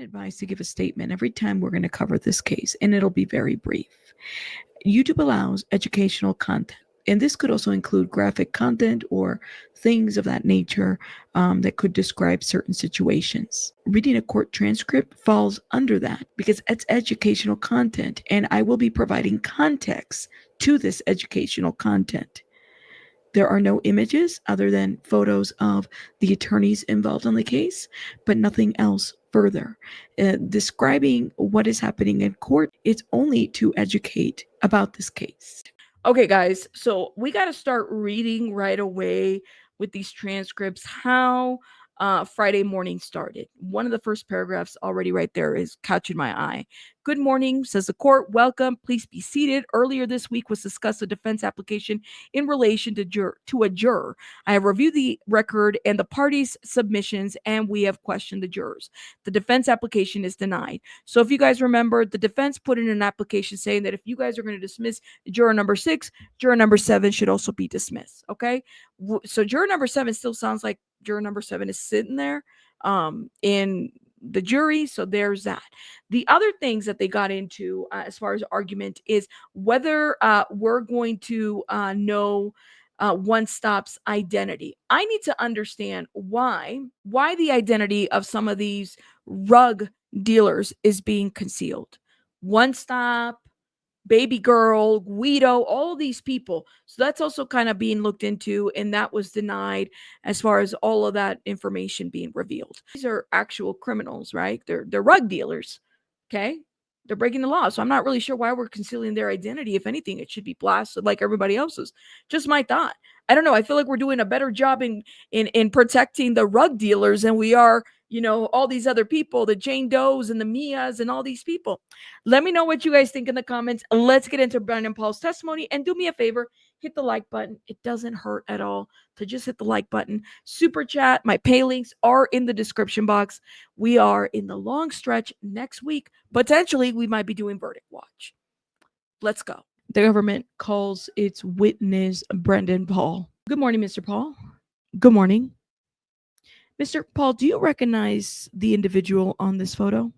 been advised to give a statement every time we're going to cover this case, and it'll be very brief. YouTube allows educational content, and this could also include graphic content or things of that nature that could describe certain situations. Reading a court transcript falls under that because it's educational content, and I will be providing context to this educational content. There are no images other than photos of the attorneys involved in the case, but nothing else further. Describing what is happening in court, it's only to educate about this case. Okay, guys, so we got to start reading right away with these transcripts how Friday morning started. One of the first paragraphs already right there is catching my eye. Good morning, says the court. Welcome. Please be seated. Earlier this week was discussed a defense application in relation to a juror. I have reviewed the record and the parties' submissions, and we have questioned the jurors. The defense application is denied. So if you guys remember, the defense put in an application saying that if you guys are going to dismiss juror number 6, juror number 7 should also be dismissed. Okay, so juror number 7 still sounds like juror number 7 is sitting there in the jury. So there's that. The other things that they got into as far as argument is whether we're going to know One Stop's identity. I need to understand why the identity of some of these rug dealers is being concealed. One Stop, Baby Girl, Guido, all these people. So that's also kind of being looked into, and that was denied as far as all of that information being revealed. These are actual criminals, right? They're rug dealers. Okay. They're breaking the law. So I'm not really sure why we're concealing their identity. If anything, it should be blasted like everybody else's. Just my thought. I don't know. I feel like we're doing a better job in protecting the rug dealers than we are, all these other people, the Jane Does and the Mias and all these people. Let me know what you guys think in the comments. Let's get into Brandon Paul's testimony, and do me a favor, hit the like button. It doesn't hurt at all to just hit the like button. Super chat, my pay links are in the description box. We are in the long stretch next week. Potentially, we might be doing verdict watch. Let's go. The government calls its witness Brandon Paul. Good morning, Mr. Paul. Good morning. Mr. Paul, do you recognize the individual on this photo?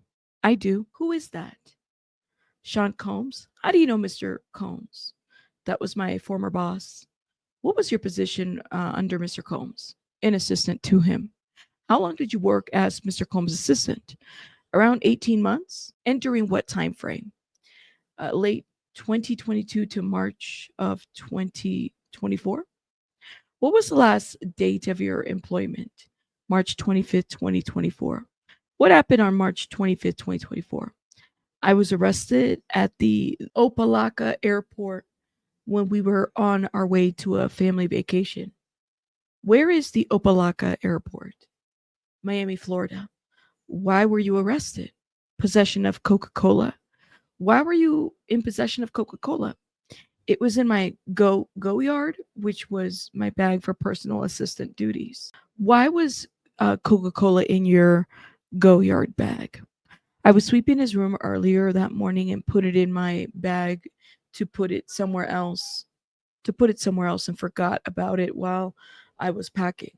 I do. Who is that? Sean Combs. How do you know Mr. Combs? That was my former boss. What was your position under Mr. Combs? An assistant to him. How long did you work as Mr. Combs' assistant? Around 18 months. And during what time frame? Late 2022 to March of 2024. What was the last date of your employment? March 25th, 2024. What happened on March 25th, 2024? I was arrested at the Opelika airport when we were on our way to a family vacation. Where is the Opelika airport? Miami, Florida. Why were you arrested? Possession of Coca-Cola. Why were you in possession of Coca-Cola? It was in my go yard, which was my bag for personal assistant duties. Why was Coca-Cola in your go yard bag? I was sweeping his room earlier that morning and put it in my bag to put it somewhere else and forgot about it while I was packing.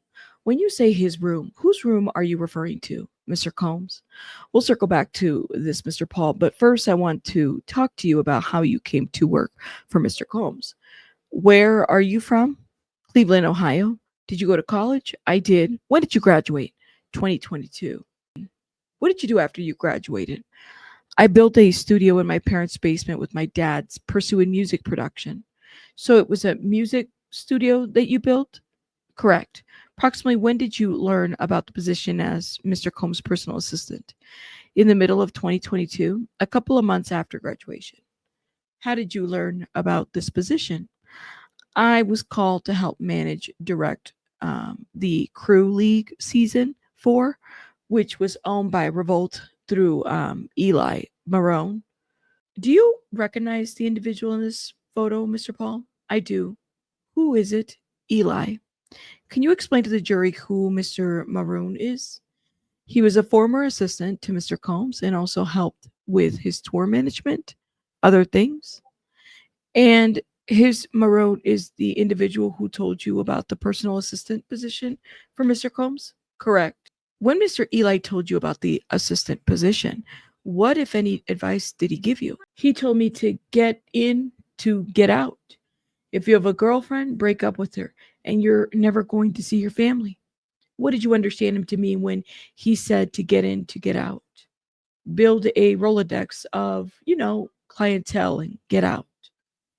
When you say his room, whose room are you referring to, Mr. Combs? We'll circle back to this, Mr. Paul, but first I want to talk to you about how you came to work for Mr. Combs. Where are you from? Cleveland, Ohio. Did you go to college? I did. When did you graduate? 2022. What did you do after you graduated? I built a studio in my parents' basement with my dad's, pursuing music production. So it was a music studio that you built? Correct. Approximately when did you learn about the position as Mr. Combs' personal assistant? In the middle of 2022, a couple of months after graduation. How did you learn about this position? I was called to help direct the Crew League season 4, which was owned by Revolt through Eli Marone. Do you recognize the individual in this photo, Mr. Paul? I do. Who is it? Eli. Can you explain to the jury who Mr. Maroon is? He was a former assistant to Mr. Combs and also helped with his tour management, other things. And his Maroon is the individual who told you about the personal assistant position for Mr. Combs? Correct. When Mr. Eli told you about the assistant position, what, if any, advice did he give you? He told me to get in, to get out. If you have a girlfriend, break up with her, and you're never going to see your family. What did you understand him to mean when he said to get in, to get out? Build a Rolodex of, clientele and get out.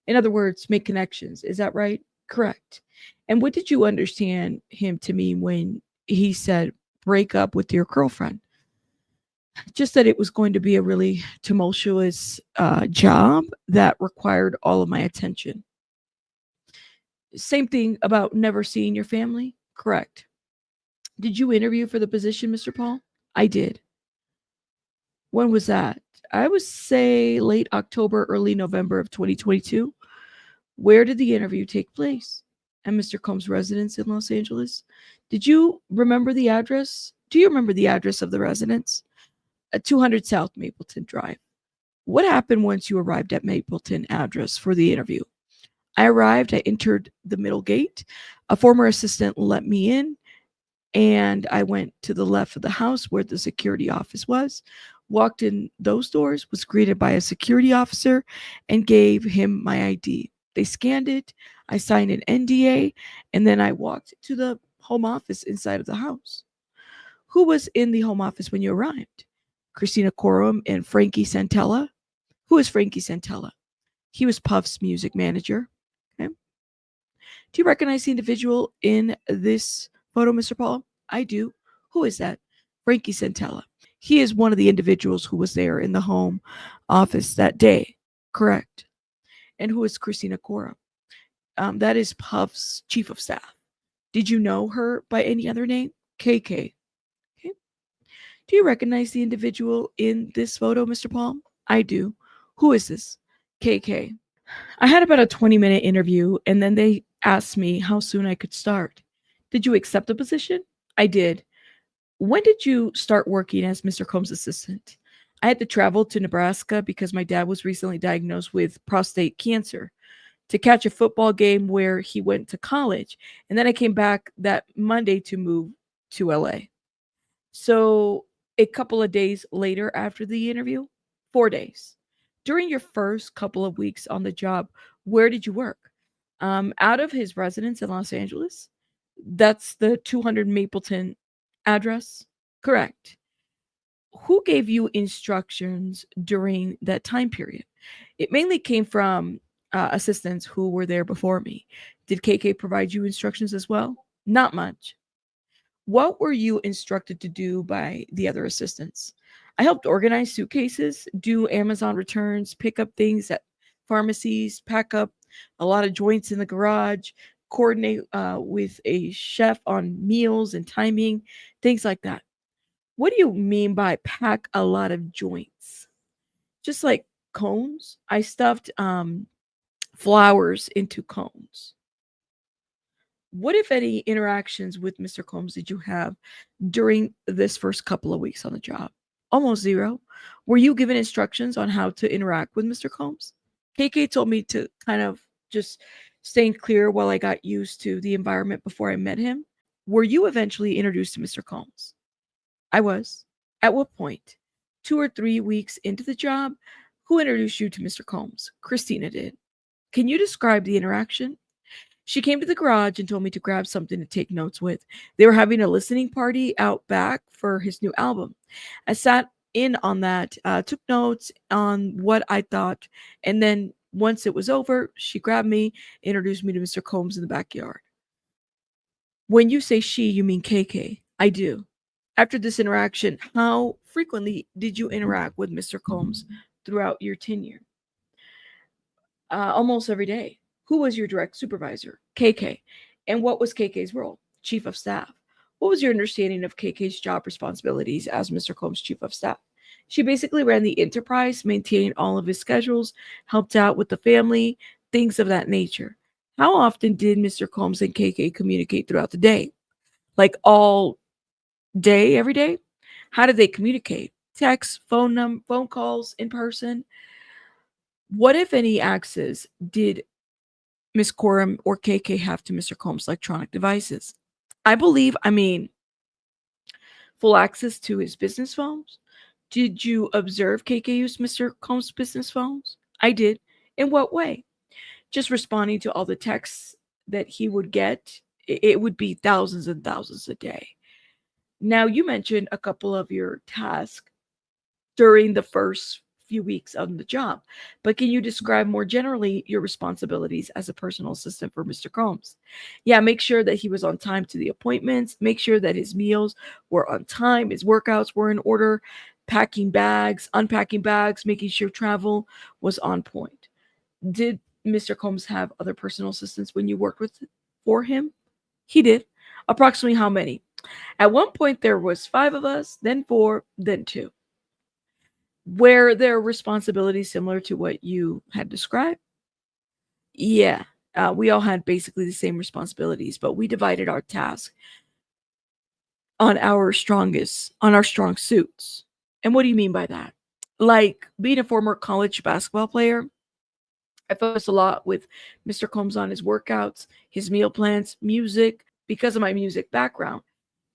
In other words, make connections. Is that right? Correct. And what did you understand him to mean when he said break up with your girlfriend? Just that it was going to be a really tumultuous job that required all of my attention. Same thing about never seeing your family? Correct. Did you interview for the position, Mr. Paul? I did. When was that? I would say late October, early November of 2022. Where did the interview take place? At Mr. Combs' residence in Los Angeles. Did you remember the address? Do you remember the address of the residence? At 200 South Mapleton Drive. What happened once you arrived at Mapleton address for the interview? I arrived, I entered the middle gate. A former assistant let me in, and I went to the left of the house where the security office was, walked in those doors, was greeted by a security officer, and gave him my ID. They scanned it, I signed an NDA, and then I walked to the home office inside of the house. Who was in the home office when you arrived? Christina Coram and Frankie Santella. Who is Frankie Santella? He was Puff's music manager. Okay. Do you recognize the individual in this photo, Mr. Paul? I do. Who is that? Frankie Santella. He is one of the individuals who was there in the home office that day. Correct. And who is Christina Cora? That is Puff's chief of staff. Did you know her by any other name? KK. Okay. Do you recognize the individual in this photo, Mr. Paul? I do. Who is this? KK. I had about a 20-minute interview, and then they asked me how soon I could start. Did you accept the position? I did. When did you start working as Mr. Combs' assistant? I had to travel to Nebraska because my dad was recently diagnosed with prostate cancer to catch a football game where he went to college. And then I came back that Monday to move to LA. So a couple of days later after the interview, 4 days. During your first couple of weeks on the job, where did you work? Out of his residence in Los Angeles. That's the 200 Mapleton address. Correct. Who gave you instructions during that time period? It mainly came from assistants who were there before me. Did KK provide you instructions as well? Not much. What were you instructed to do by the other assistants? I helped organize suitcases, do Amazon returns, pick up things at pharmacies, pack up a lot of joints in the garage, coordinate with a chef on meals and timing, things like that. What do you mean by pack a lot of joints? Just like cones? I stuffed flowers into cones. What, if any, interactions with Mr. Combs did you have during this first couple of weeks on the job? Almost zero. Were you given instructions on how to interact with Mr. Combs? KK told me to kind of just stay clear while I got used to the environment before I met him. Were you eventually introduced to Mr. Combs? I was. At what point? 2 or 3 weeks into the job? Who introduced you to Mr. Combs? Christina did. Can you describe the interaction? She came to the garage and told me to grab something to take notes with. They were having a listening party out back for his new album. I sat in on that, took notes on what I thought, and then once it was over, she grabbed me, introduced me to Mr. Combs in the backyard. When you say she, you mean KK. I do. After this interaction, how frequently did you interact with Mr. Combs throughout your tenure? Almost every day. Who was your direct supervisor? KK. And what was KK's role? Chief of staff. What was your understanding of KK's job responsibilities as Mr. Combs' chief of staff? She basically ran the enterprise, maintained all of his schedules, helped out with the family, things of that nature. How often did Mr. Combs and KK communicate throughout the day? Like all day, every day? How did they communicate? Text, phone calls, in person? What, if any, access did Miss Coram or KK have to Mr. Combs' electronic devices? I believe, full access to his business phones? Did you observe KK use Mr. Combs' business phones? I did. In what way? Just responding to all the texts that he would get. It would be thousands and thousands a day. Now, you mentioned a couple of your tasks during the first few weeks on the job, but can you describe more generally your responsibilities as a personal assistant for Mr. Combs? Yeah, make sure that he was on time to the appointments, make sure that his meals were on time, his workouts were in order, packing bags, unpacking bags, making sure travel was on point. Did Mr. Combs have other personal assistants when you worked with for him? He did. Approximately how many? At one point there was 5 of us, then 4, then 2. Were their responsibilities similar to what you had described? Yeah. We all had basically the same responsibilities, but we divided our task on our strong suits. And what do you mean by that? Like being a former college basketball player, I focused a lot with Mr. Combs on his workouts, his meal plans, music, because of my music background.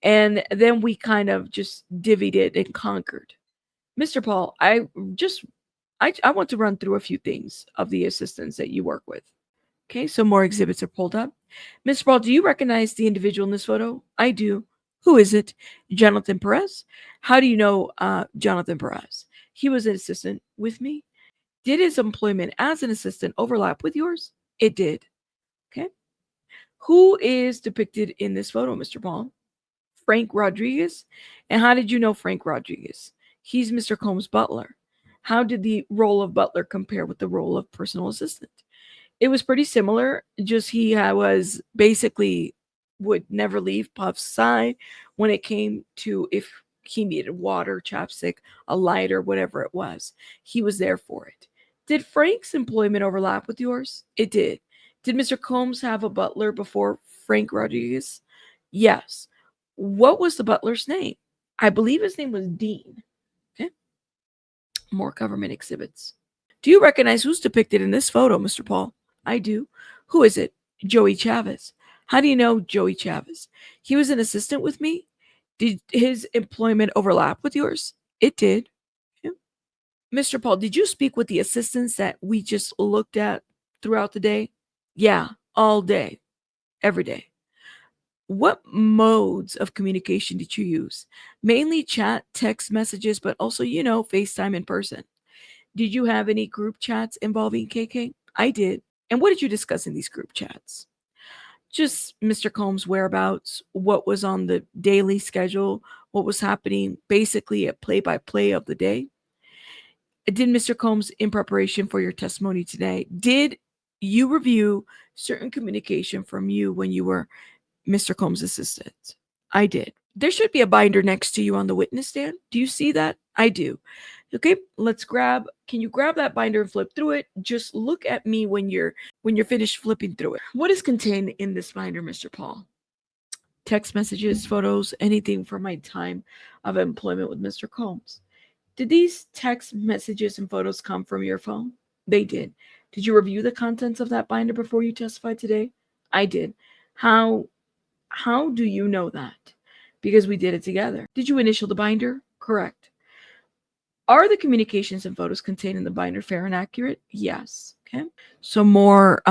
And then we kind of just divvied it and conquered. Mr. Paul, I want to run through a few things of the assistants that you work with. Okay, so more exhibits are pulled up. Mr. Paul, do you recognize the individual in this photo? I do. Who is it? Jonathan Perez. How do you know Jonathan Perez? He was an assistant with me. Did his employment as an assistant overlap with yours? It did. Okay. Who is depicted in this photo, Mr. Paul? Frank Rodriguez. And how did you know Frank Rodriguez? He's Mr. Combs' butler. How did the role of butler compare with the role of personal assistant? It was pretty similar, just he was basically would never leave Puff's side when it came to if he needed water, chapstick, a lighter, whatever it was. He was there for it. Did Frank's employment overlap with yours? It did. Did Mr. Combs have a butler before Frank Rodriguez? Yes. What was the butler's name? I believe his name was Dean. Okay. More government exhibits. Do you recognize who's depicted in this photo, Mr. Paul? I do. Who is it? Joey Chavez. How do you know Joey Chavez? He was an assistant with me. Did his employment overlap with yours? It did. Yeah. Mr. Paul, did you speak with the assistants that we just looked at throughout the day? Yeah, all day, every day. What modes of communication did you use? Mainly chat, text messages, but also, FaceTime in person. Did you have any group chats involving KK? I did. And what did you discuss in these group chats? Just Mr. Combs' whereabouts, what was on the daily schedule, what was happening, basically a play by play of the day. Did Mr. Combs, in preparation for your testimony today, did you review certain communication from you when you were Mr. Combs' assistant? I did. There should be a binder next to you on the witness stand. Do you see that? I do. Okay, can you grab that binder and flip through it? Just look at me when you're finished flipping through it. What is contained in this binder, Mr. Paul? Text messages, photos, anything from my time of employment with Mr. Combs. Did these text messages and photos come from your phone? They did. Did you review the contents of that binder before you testified today? I did. How do you know that? Because we did it together. Did you initial the binder? Correct. Are the communications and photos contained in the binder fair and accurate? Yes. Okay. So more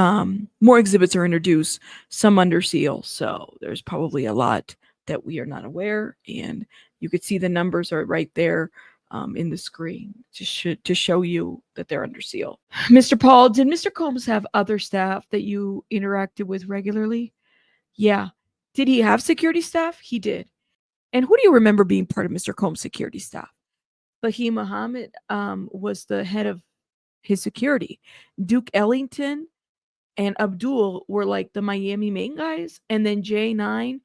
exhibits are introduced, some under seal. So there's probably a lot that we are not aware, and you could see the numbers are right there in the screen to show you that they're under seal. Mr. Paul, did Mr. Combs have other staff that you interacted with regularly? Yeah. Did he have security staff? He did. And who do you remember being part of Mr. Combs' security staff? Fahim Muhammad was the head of his security. Duke Ellington and Abdul were like the Miami main guys. And then J9,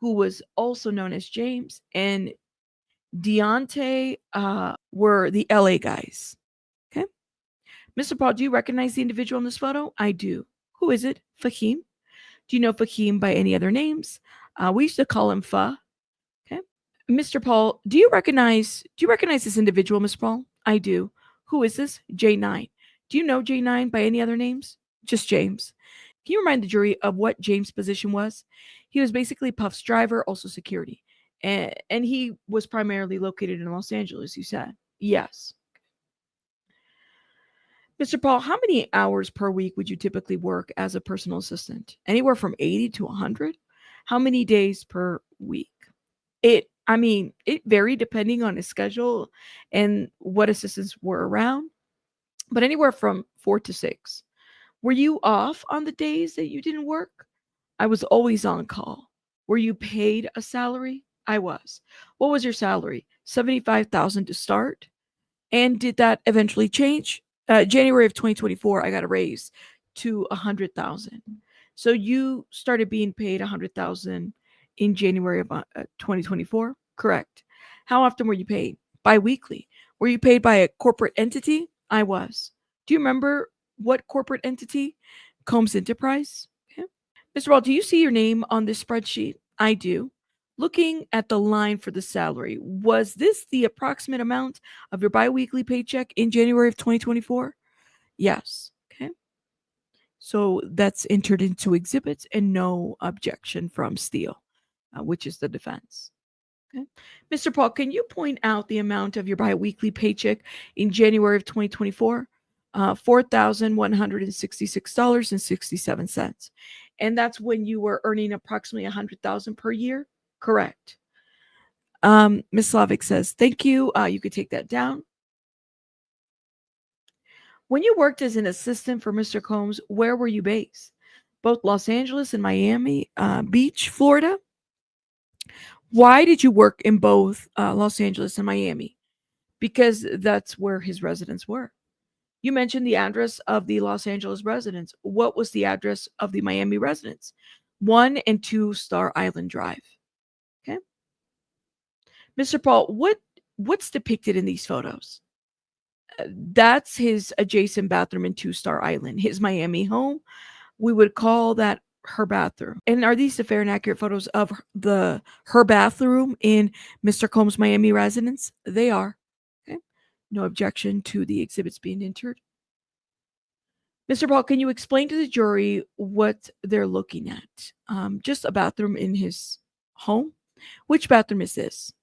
who was also known as James, and Deontay were the LA guys. Okay. Mr. Paul, do you recognize the individual in this photo? I do. Who is it? Fahim. Do you know Fahim by any other names? We used to call him Fa. Okay. Mr. Paul, do you recognize this individual, Mr. Paul? I do. Who is this? J9. Do you know J9 by any other names? Just James. Can you remind the jury of what James' position was? He was basically Puff's driver, also security. And he was primarily located in Los Angeles, you said. Yes. Mr. Paul, how many hours per week would you typically work as a personal assistant? Anywhere from 80 to 100? How many days per week? It varied depending on his schedule and what assistants were around, but anywhere from 4 to 6. Were you off on the days that you didn't work? I was always on call. Were you paid a salary? I was. What was your salary? 75,000 to start? And did that eventually change? January of 2024, I got a raise to 100,000. So you started being paid 100,000 in January of 2024? Correct. How often were you paid? Biweekly. Were you paid by a corporate entity? I was. Do you remember what corporate entity? Combs Enterprise? Okay. Mr. Wall, do you see your name on this spreadsheet? I do. Looking at the line for the salary, was this the approximate amount of your biweekly paycheck in January of 2024? Yes. Okay. So that's entered into exhibits and no objection from Steele, which is the defense. Okay. Mr. Paul, can you point out the amount of your biweekly paycheck in January of 2024? $4,166.67. And that's when you were earning approximately 100,000 per year? Correct. Ms. Slavic says, thank you. You could take that down. When you worked as an assistant for Mr. Combs, where were you based? Both Los Angeles and Miami Beach, Florida? Why did you work in both Los Angeles and Miami? Because that's where his residents were. You mentioned the address of the Los Angeles residence. What was the address of the Miami residence? 1 and 2 Star Island Drive. Okay. Mr. Paul, what's depicted in these photos? That's his adjacent bathroom in 2 Star Island, his Miami home. We would call that her bathroom. And are these the fair and accurate photos of her bathroom in Mr. Combs' Miami residence? They are. Okay. No objection to the exhibits being entered. Mr. Paul, can you explain to the jury what they're looking at? Just a bathroom in his home. Which bathroom is this?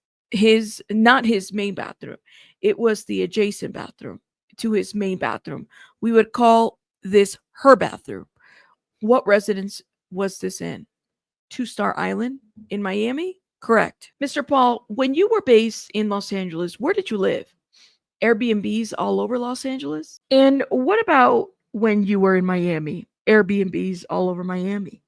Not his main bathroom. It was the adjacent bathroom to his main bathroom. We would call this her bathroom. What residence was this in? 2 Star Island in Miami? Correct. Mr. Paul, when you were based in Los Angeles, where did you live? Airbnbs all over Los Angeles? And what about when you were in Miami? Airbnbs all over Miami.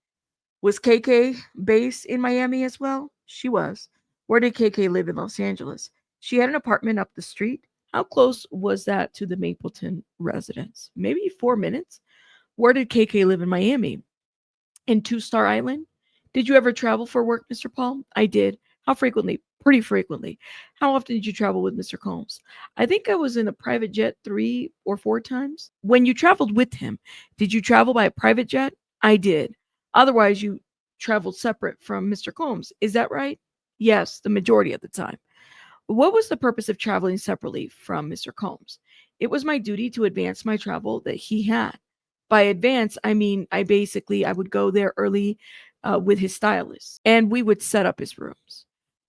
Was KK based in Miami as well? She was. Where did KK live in Los Angeles? She had an apartment up the street. How close was that to the Mapleton residence? Maybe 4 minutes. Where did KK live in Miami? In 2 Star Island? Did you ever travel for work, Mr. Paul? I did. How frequently? Pretty frequently. How often did you travel with Mr. Combs? I think I was in a private jet 3 or 4 times. When you traveled with him, did you travel by a private jet? I did. Otherwise, you traveled separate from Mr. Combs. Is that right? Yes, the majority of the time. What was the purpose of traveling separately from Mr. Combs? It was my duty to advance my travel that he had. By advance, I mean I would go there early with his stylist, and we would set up his rooms.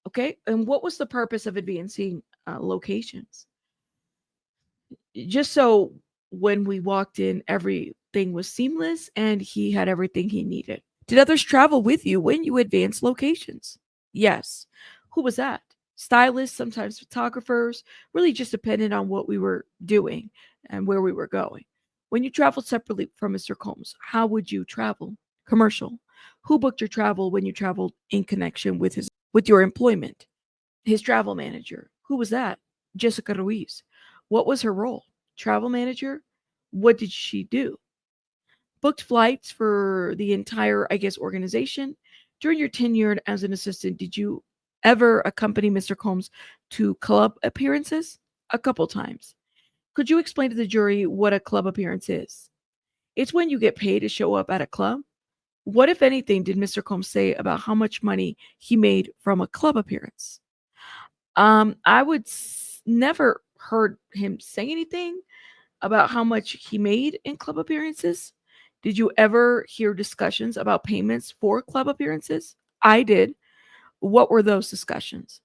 Okay, and what was the purpose of advancing locations? Just so when we walked in, everything was seamless and he had everything he needed. Did others travel with you when you advanced locations? Yes. Who was that? Stylists, sometimes photographers, really just depended on what we were doing and where we were going. When you traveled separately from Mr. Combs, how would you travel? Commercial. Who booked your travel when you traveled in connection with your employment? His travel manager. Who was that? Jessica Ruiz. What was her role? Travel manager? What did she do? Booked flights for the entire, organization. During your tenure as an assistant, did you ever accompany Mr. Combs to club appearances? A couple times. Could you explain to the jury what a club appearance is? It's when you get paid to show up at a club. What, if anything, did Mr. Combs say about how much money he made from a club appearance? I would never heard him say anything about how much he made in club appearances. Did you ever hear discussions about payments for club appearances? I did. What were those discussions?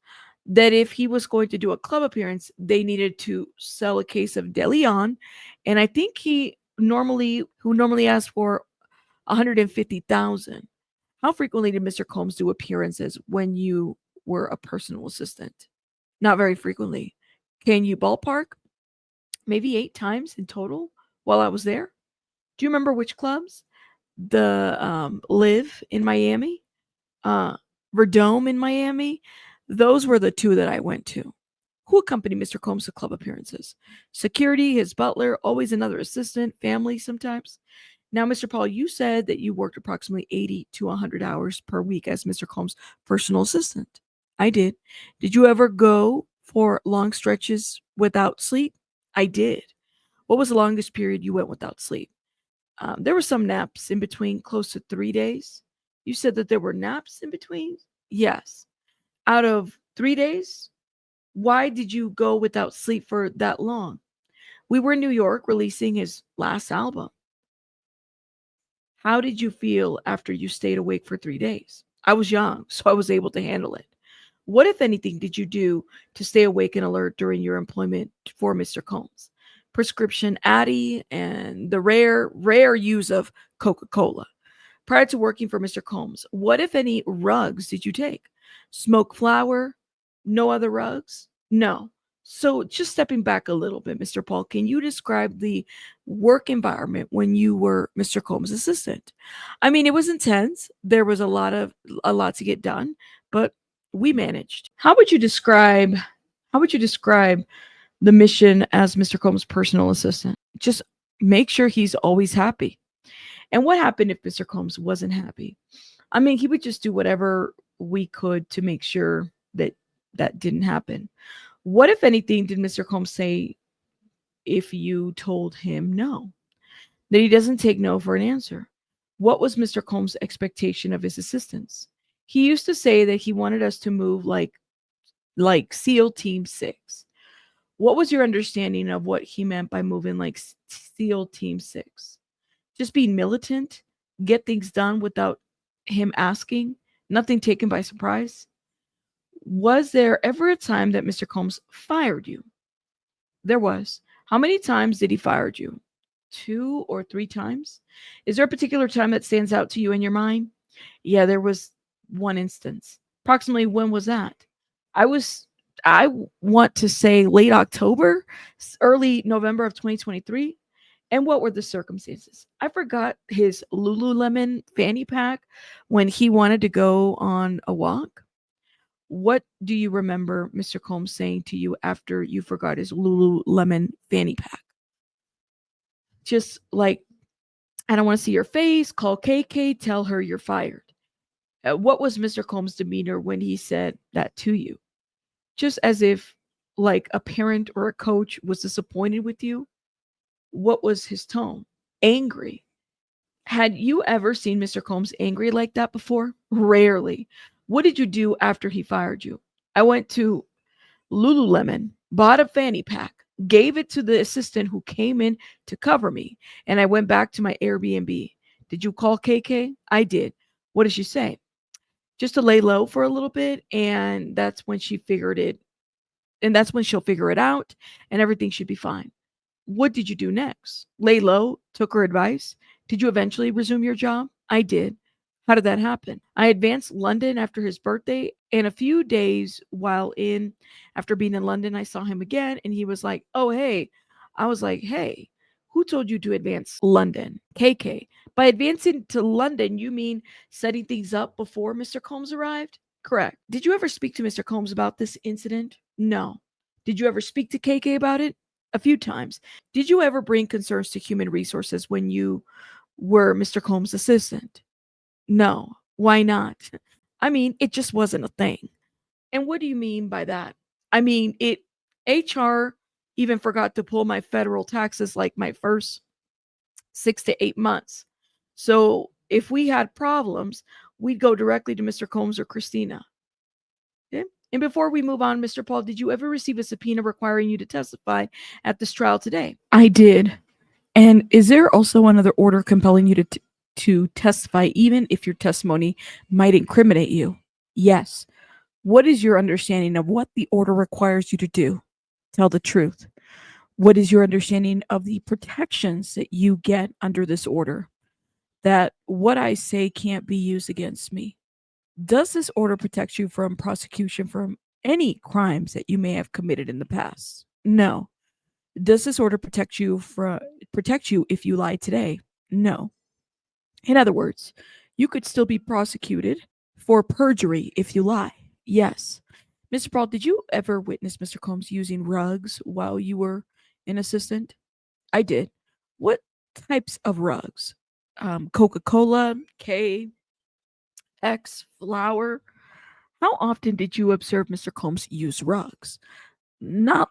That if he was going to do a club appearance, they needed to sell a case of De Leon, and I think who normally asked for 150,000. How frequently did Mr. Combs do appearances when you were a personal assistant? Not very frequently. Can you ballpark? Maybe 8 times in total while I was there. Do you remember which clubs? The Live in Miami, uh, Verdome in Miami. Those were the 2 that I went to. Who accompanied Mr. Combs to club appearances? Security, his butler, always another assistant, family sometimes. Now, Mr. Paul, you said that you worked approximately 80 to 100 hours per week as Mr. Combs' personal assistant. I did. Did you ever go for long stretches without sleep? I did. What was the longest period you went without sleep? There were some naps in between, close to 3 days. You said that there were naps in between? Yes. Out of 3 days? Why did you go without sleep for that long? We were in New York releasing his last album. How did you feel after you stayed awake for 3 days? I was young, so I was able to handle it. What, if anything, did you do to stay awake and alert during your employment for Mr. Combs? Prescription Addy and the rare use of Coca-Cola. Prior to working for Mr. Combs, what, if any, rugs did you take? Smoke flower? No other rugs? No. So, just stepping back a little bit, Mr. Paul, can you describe the work environment when you were Mr. Combs' assistant? I mean, it was intense. There was a lot to get done, but we managed. How would you describe the mission as Mr. Combs' personal assistant? Just make sure he's always happy. And what happened if Mr. Combs wasn't happy? I mean, he would just do whatever we could to make sure that that didn't happen. What, if anything, did Mr. Combs say if you told him no? That he doesn't take no for an answer. What was Mr. Combs' expectation of his assistants? He used to say that he wanted us to move like SEAL Team 6. What was your understanding of what he meant by moving like SEAL Team 6? Just being militant, get things done without him asking, nothing taken by surprise? Was there ever a time that Mr. Combs fired you? There was. How many times did he fire you? 2 or 3 times? Is there a particular time that stands out to you in your mind? Yeah, there was one instance. Approximately when was that? I was I want to say late October, early November of 2023. And what were the circumstances? I forgot his Lululemon fanny pack when he wanted to go on a walk. What do you remember Mr. Combs saying to you after you forgot his Lululemon fanny pack? Just like, I don't want to see your face, call KK, tell her you're fired. What was Mr. Combs' demeanor when he said that to you? Just as if like a parent or a coach was disappointed with you? What was his tone? Angry. Had you ever seen Mr. Combs angry like that before? Rarely. What did you do after he fired you? I went to Lululemon, bought a fanny pack, gave it to the assistant who came in to cover me, and I went back to my Airbnb. Did you call KK? I did. What did she say? Just to lay low for a little bit, and that's when she'll figure it out, and everything should be fine. What did you do next? Lay low, took her advice. Did you eventually resume your job? I did. How did that happen? I advanced London after his birthday, and a few days after being in London, I saw him again, and he was like, "Oh, hey." I was like, "Hey, who told you to advance London?" KK. By advancing to London, you mean setting things up before Mr. Combs arrived? Correct. Did you ever speak to Mr. Combs about this incident? No. Did you ever speak to KK about it? A few times. Did you ever bring concerns to human resources when you were Mr. Combs' assistant? No. Why not? I mean, it just wasn't a thing. And what do you mean by that? I mean, HR even forgot to pull my federal taxes like my first 6 to 8 months. So if we had problems, we'd go directly to Mr. Combs or Christina. Okay? And before we move on, Mr. Paul, did you ever receive a subpoena requiring you to testify at this trial today? I did. And is there also another order compelling you to testify even if your testimony might incriminate you? Yes. What is your understanding of what the order requires you to do? Tell the truth. What is your understanding of the protections that you get under this order? That what I say can't be used against me. Does this order protect you from prosecution from any crimes that you may have committed in the past? No. Does this order protect you if you lie today? No. In other words, you could still be prosecuted for perjury if you lie. Yes. Mr. Paul, did you ever witness Mr. Combs using rugs while you were an assistant? I did. What types of rugs? Coca Cola, K, X, flour. How often did you observe Mr. Combs use rugs? Not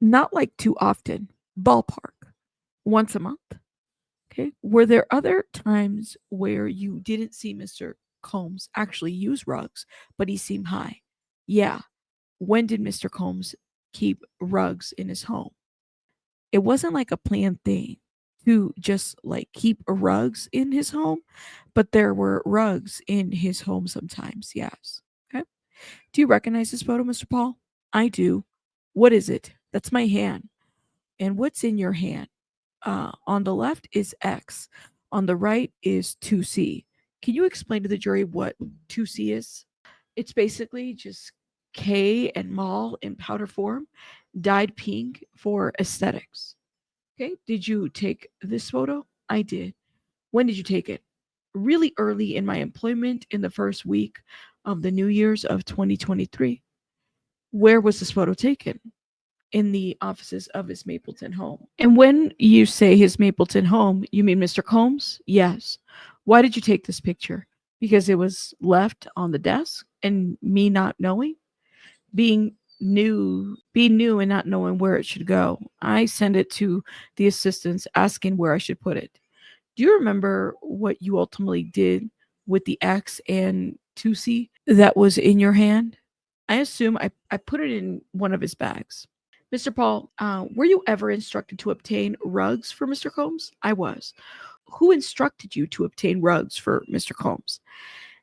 not like too often. Ballpark. Once a month. Okay. Were there other times where you didn't see Mr. Combs actually use rugs, but he seemed high? Yeah. When did Mr. Combs keep rugs in his home? It wasn't like a planned thing to just like keep rugs in his home, but there were rugs in his home sometimes. Yes. Okay. Do you recognize this photo, Mr. Paul? I do. What is it? That's my hand. And what's in your hand? On the left is X. On the right is 2C. Can you explain to the jury what 2C is? It's basically just K and Mall in powder form, dyed pink for aesthetics. Okay. Did you take this photo? I did. When did you take it? Really early in my employment in the first week of the New Year's of 2023. Where was this photo taken? In the offices of his Mapleton home. And when you say his Mapleton home, you mean Mr. Combs? Yes. Why did you take this picture? Because it was left on the desk and me not knowing? Being new and not knowing where it should go. I sent it to the assistants asking where I should put it. Do you remember what you ultimately did with the X and 2C that was in your hand? I assume I put it in one of his bags. Mr. Paul, were you ever instructed to obtain rugs for Mr. Combs? I was. Who instructed you to obtain rugs for Mr. Combs?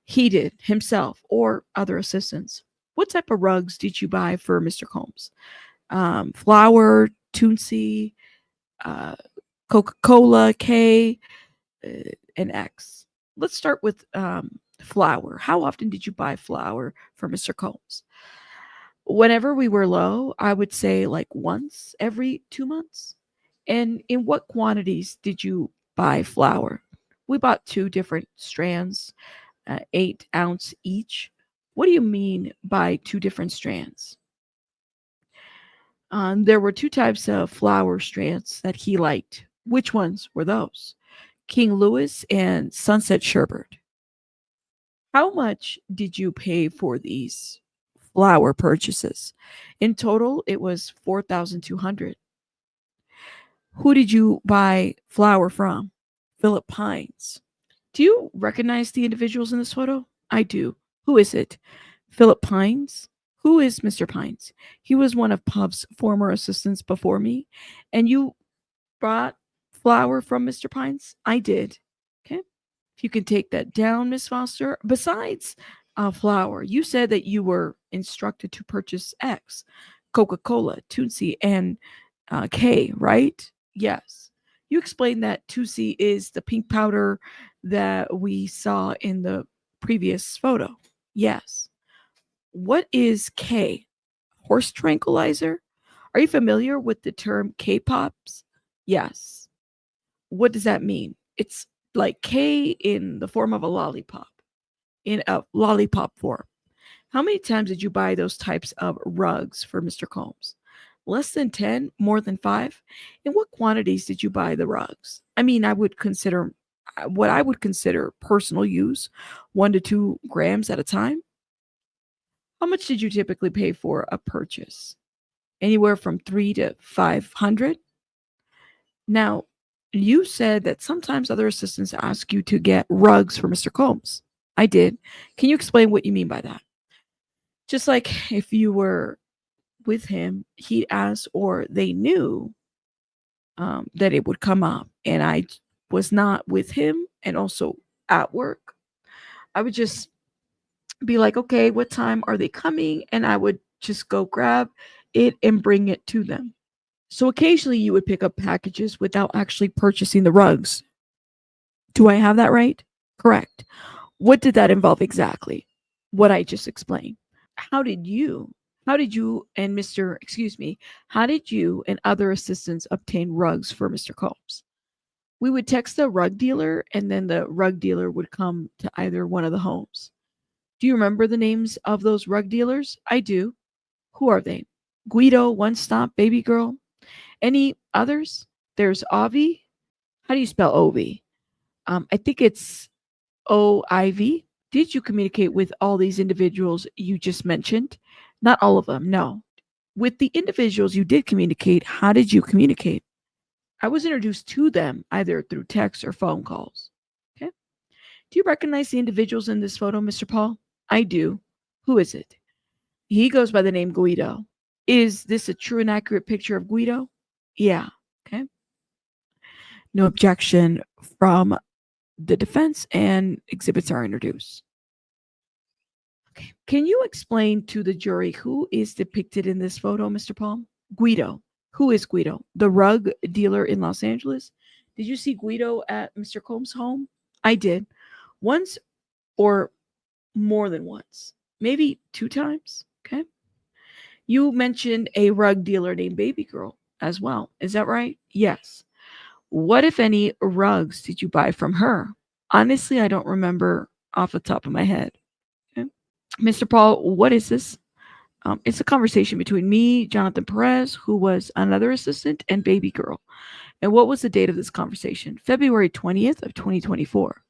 He did, himself, or other assistants. What type of rugs did you buy for Mr. Combs? Flour, Toonsy, uh, Coca Cola, K, uh, and X. Let's start with flour. How often did you buy flour for Mr. Combs? Whenever we were low, I would say like once every 2 months. And in what quantities did you buy flour? We bought two different strands, 8 ounce each. What do you mean by two different strands? There were two types of flour strands that he liked. Which ones were those? King Louis and Sunset Sherbert. How much did you pay for these flour purchases? In total, it was 4,200. Who did you buy flour from? Philip Pines. Do you recognize the individuals in this photo? I do. Who is it? Philip Pines? Who is Mr. Pines? He was one of Pub's former assistants before me. And you brought flour from Mr. Pines? I did. Okay. If you can take that down, Miss Foster. Besides flour, you said that you were instructed to purchase X, Coca Cola, Tootsie, and K, right? Yes. You explained that Tootsie is the pink powder that we saw in the previous photo. Yes. What is K? Horse tranquilizer? Are you familiar with the term K pops? Yes. What does that mean? It's like K in the form of a lollipop, in a lollipop form. How many times did you buy those types of rugs for Mr. Combs? Less than 10? More than 5? In what quantities did you buy the rugs? I mean, I would consider what I would consider personal use, 1 to 2 grams at a time. How much did you typically pay for a purchase? Anywhere from 3 to 500? Now, you said that sometimes other assistants ask you to get rugs for Mr. Combs. I did. Can you explain what you mean by that? Just like if you were with him, he'd ask, or they knew that it would come up, and I was not with him and also at work. I would just be like, okay, what time are they coming? And I would just go grab it and bring it to them. So occasionally you would pick up packages without actually purchasing the rugs. Do I have that right? Correct. What did that involve exactly? What I just explained. How did you, how did you and Mr. Excuse me, how did you and other assistants obtain rugs for Mr. Combs? We would text the rug dealer and then the rug dealer would come to either one of the homes. Do you remember the names of those rug dealers? I do. Who are they? Guido, One Stop, Baby Girl. Any others? There's Ovi. How do you spell Ovi? I think it's OIV. Did you communicate with all these individuals you just mentioned? Not all of them, no. With the individuals you did communicate, how did you communicate? I was introduced to them either through text or phone calls. Okay. Do you recognize the individuals in this photo, Mr. Paul? I do. Who is it? He goes by the name Guido. Is this a true and accurate picture of Guido? Yeah. Okay. No objection from the defense, and exhibits are introduced. Okay. Can you explain to the jury who is depicted in this photo, Mr. Paul? Guido. Who is Guido? The rug dealer in Los Angeles? Did you see Guido at Mr. Combs' home? I did. Once or more than once. Maybe 2 times. Okay. You mentioned a rug dealer named Baby Girl as well. Is that right? Yes. What, if any, rugs did you buy from her? Honestly, I don't remember off the top of my head. Okay. Mr. Paul, what is this? It's a conversation between me, Jonathan Perez, who was another assistant, and Baby Girl. And what was the date of this conversation? February 20th of 2024.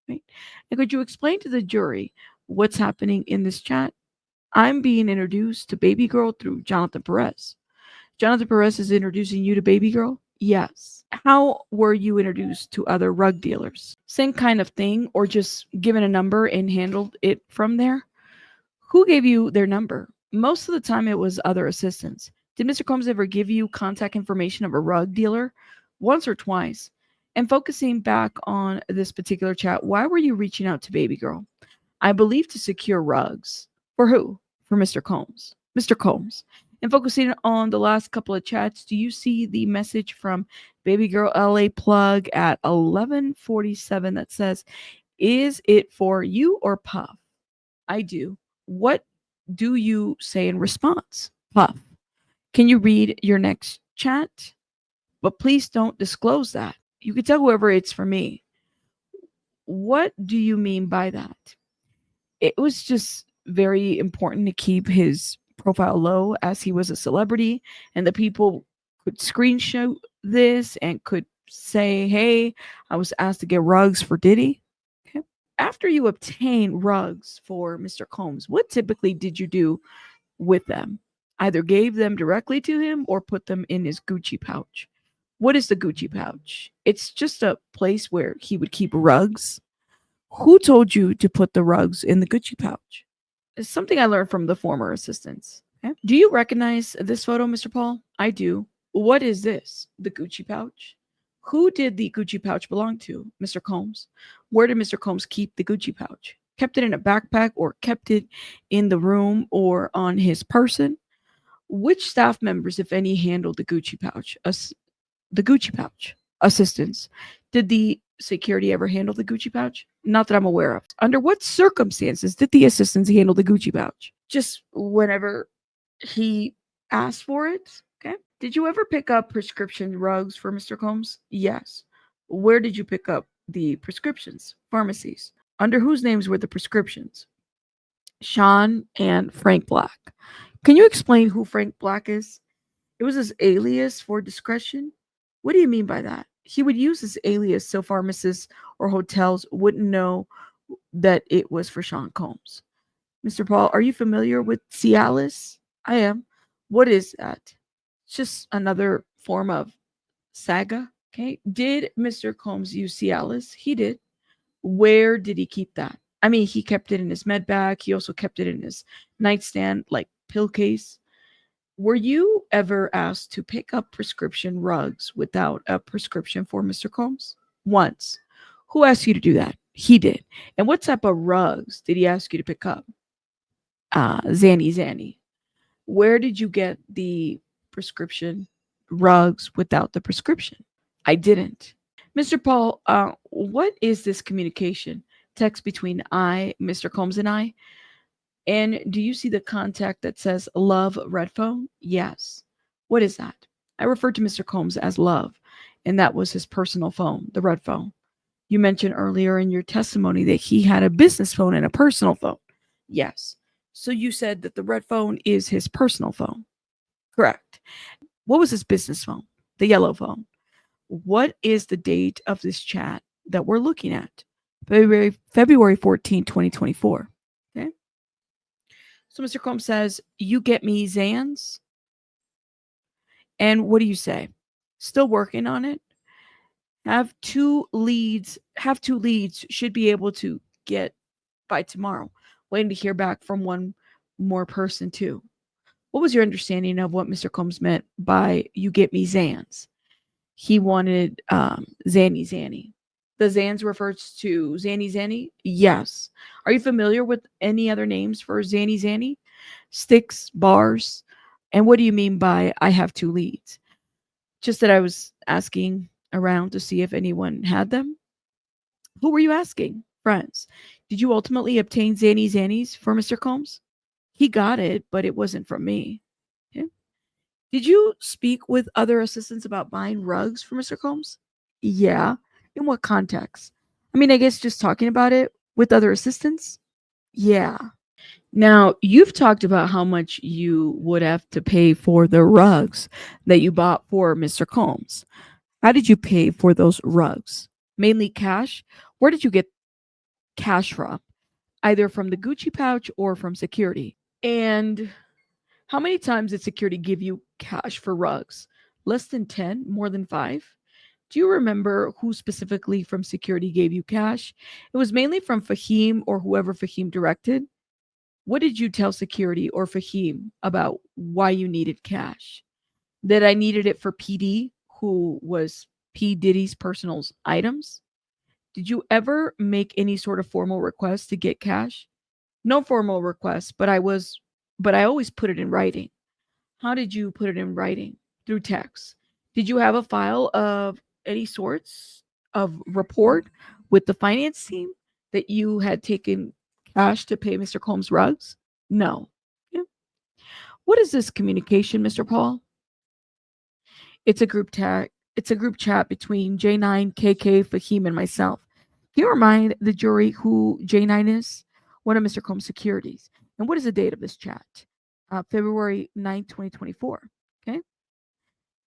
Right? And could you explain to the jury what's happening in this chat? I'm being introduced to Baby Girl through Jonathan Perez. Jonathan Perez is introducing you to Baby Girl? Yes. How were you introduced to other rug dealers? Same kind of thing, or just given a number and handled it from there? Who gave you their number? Most of the time it was other assistants. Did Mr. Combs ever give you contact information of a rug dealer? Once or twice. And focusing back on this particular chat, why were you reaching out to Baby Girl? I believe to secure rugs. For who? For Mr. Combs. Mr. Combs. And focusing on the last couple of chats, do you see the message from Baby Girl LA Plug at 11:47 that says, "Is it for you or Puff?" I do. What do you say in response? Puff. Can you read your next chat? But please don't disclose that. You can tell whoever it's for me. What do you mean by that? It was just very important to keep his profile low as he was a celebrity, and the people could screenshot this and could say, hey, I was asked to get rugs for Diddy. Okay. After you obtain rugs for Mr. Combs, what typically did you do with them? Either gave them directly to him or put them in his Gucci pouch. What is the Gucci pouch? It's just a place where he would keep rugs. Who told you to put the rugs in the Gucci pouch? It's something I learned from the former assistants. Okay. Do you recognize this photo, Mr. Paul? I do. What is this? The Gucci pouch? Who did the Gucci pouch belong to? Mr. Combs. Where did Mr. Combs keep the Gucci pouch? Kept it in a backpack or kept it in the room or on his person? Which staff members, if any, handled the Gucci pouch? The Gucci pouch. Assistants. Did the security ever handle the Gucci pouch? Not that I'm aware of. Under what circumstances did the assistants handle the Gucci pouch? Just whenever he asked for it. Okay. Did you ever pick up prescription rugs for Mr. Combs? Yes. Where did you pick up the prescriptions? Pharmacies. Under whose names were the prescriptions? Sean and Frank Black. Can you explain who Frank Black is? It was his alias for discretion. What do you mean by that? He would use his alias so pharmacists or hotels wouldn't know that it was for Sean Combs. Mr. Paul, are you familiar with Cialis? I am. What is that? It's just another form of saga. Okay. Did Mr. Combs use Cialis? He did. Where did he keep that? I mean, he kept it in his med bag. He also kept it in his nightstand, like pill case. Were you ever asked to pick up prescription rugs without a prescription for Mr. Combs? Once. Who asked you to do that? He did. And what type of rugs did he ask you to pick up? Zanny. Where did you get the prescription rugs without the prescription? I didn't. Mr. Paul, what is this communication? Text between Mr. Combs, and I? And do you see the contact that says love red phone? Yes. What is that? I referred to Mr. Combs as love, and that was his personal phone, the red phone. You mentioned earlier in your testimony that he had a business phone and a personal phone. Yes. So you said that the red phone is his personal phone. Correct. What was his business phone? The yellow phone. What is the date of this chat that we're looking at? February 14, 2024. Okay. So Mr. Combs says, you get me Zans? And what do you say? Still working on it? Have two leads, should be able to get by tomorrow. Waiting to hear back from one more person too. What was your understanding of what Mr. Combs meant by you get me Zans? He wanted Zanny. The Zans refers to Zanny? Yes. Are you familiar with any other names for Zanny? Sticks, bars? And what do you mean by I have two leads? Just that I was asking around to see if anyone had them. Who were you asking? Friends. Did you ultimately obtain Zanny's for Mr. Combs? He got it, but it wasn't from me. Okay. Did you speak with other assistants about buying rugs for Mr. Combs? Yeah. In what context? I mean, I guess just talking about it with other assistants? Yeah. Now, you've talked about how much you would have to pay for the rugs that you bought for Mr. Combs. How did you pay for those rugs? Mainly cash? Where did you get cash from? Either from the Gucci pouch or from security? And how many times did security give you cash for rugs? Less than 10? More than 5? Do you remember who specifically from security gave you cash? It was mainly from Fahim or whoever Fahim directed. What did you tell security or Fahim about why you needed cash? That I needed it for PD, who was P. Diddy's personal items? Did you ever make any sort of formal request to get cash? No formal request, but I always put it in writing. How did you put it in writing? Through text. Did you have a file of any sorts of report with the finance team that you had taken cash to pay Mr. Combs' rugs? No. Yeah. What is this communication, Mr. Paul? It's a group tag. It's a group chat between J9, KK, Fahim, and myself. Can you remind the jury who J9 is? One of Mr. Combs' securities. And what is the date of this chat? February 9th, 2024. Okay.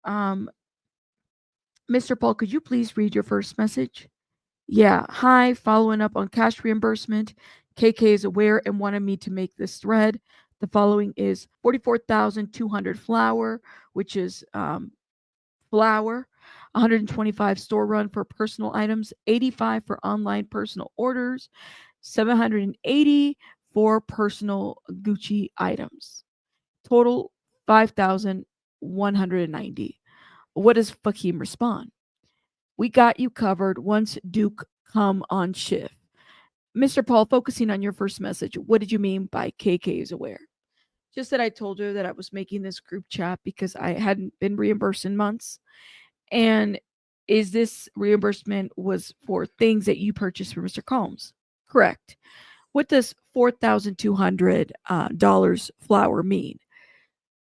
Um, Mr. Paul, could you please read your first message? Yeah. Hi, following up on cash reimbursement. KK is aware and wanted me to make this thread. The following is 44,200 flour, which is flour, 125 store run for personal items, 85 for online personal orders, 780 for personal Gucci items. Total 5,190. What does Fakim respond? We got you covered once Duke come on shift. Mr. Paul, focusing on your first message, what did you mean by KK is aware? Just that I told her that I was making this group chat because I hadn't been reimbursed in months. And is this reimbursement was for things that you purchased for Mr. Combs? Correct. What does $4,200 flour mean?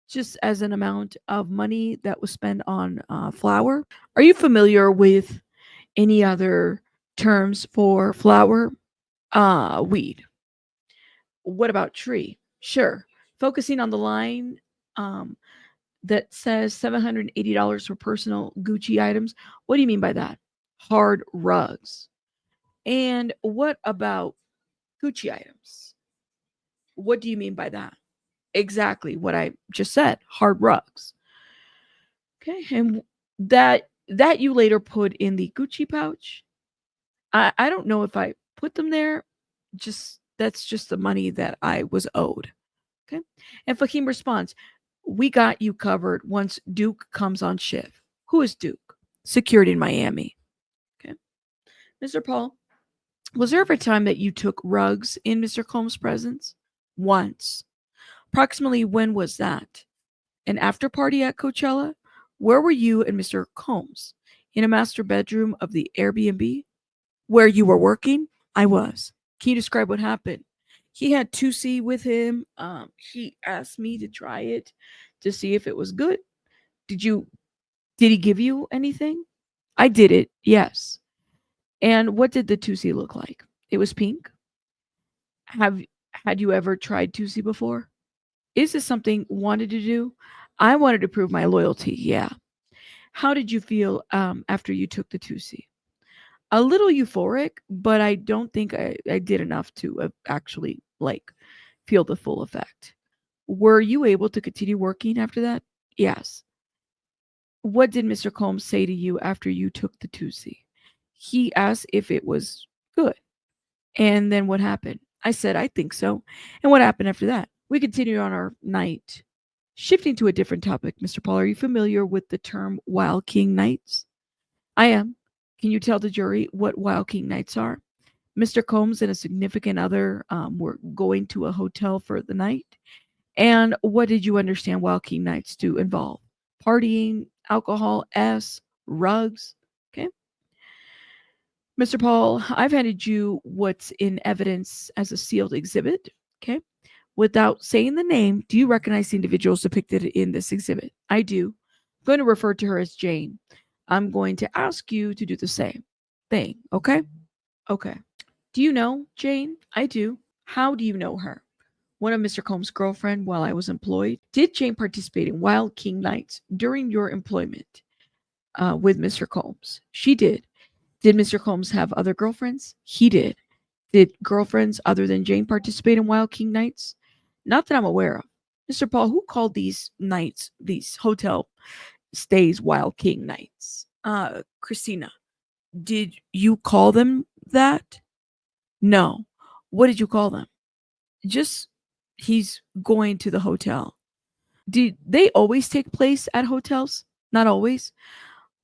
Just as an amount of money that was spent on flour? Are you familiar with any other terms for flour? Weed. What about tree? Sure. Focusing on the line that says $780 for personal Gucci items. What do you mean by that? Hard rugs. And what about Gucci items? What do you mean by that? Exactly what I just said, hard rugs. Okay, and that you later put in the Gucci pouch. I don't know if I put them there. Just that's just the money that I was owed. Okay, and Fakim responds, "We got you covered once Duke comes on shift." Who is Duke? Security in Miami. Okay, Mr. Paul, was there ever a time that you took rugs in Mr. Combs' presence? Once. Approximately when was that? An after party at Coachella? Where were you and Mr. Combs? In a master bedroom of the Airbnb? Where you were working? I was. Can you describe what happened? He had 2C with him. He asked me to try it to see if it was good. Did you did he give you anything? I did it, yes. And what did the 2C look like? It was pink. Have had you ever tried 2C before? Is this something wanted to do? I wanted to prove my loyalty, yeah. How did you feel after you took the 2C? A little euphoric, but I don't think I did enough to actually like feel the full effect. Were you able to continue working after that? Yes. What did Mr. Combs say to you after you took the 2C? He asked if it was good. And then what happened? I said, I think so. And what happened after that? We continued on our night. Shifting to a different topic, Mr. Paul, are you familiar with the term Wild King Nights? I am. Can you tell the jury what Wild King Nights are? Mr. Combs and a significant other were going to a hotel for the night. And what did you understand Wild King Nights to involve? Partying, alcohol, rugs. Okay. Mr. Paul, I've handed you what's in evidence as a sealed exhibit. Okay. Without saying the name, do you recognize the individuals depicted in this exhibit? I do. I'm going to refer to her as Jane. I'm going to ask you to do the same thing. Okay. Okay. Do you know Jane? I do. How do you know her? One of Mr. Combs' girlfriend while I was employed. Did Jane participate in Wild King Nights during your employment with Mr. Combs? She did. Did Mr. Combs have other girlfriends? He did. Did girlfriends other than Jane participate in Wild King Nights? Not that I'm aware of. Mr. Paul, who called these nights, these hotel stays, Wild King Nights? Christina. Did you call them that? No. What did you call them? Just he's going to the hotel. Did they always take place at hotels? Not always.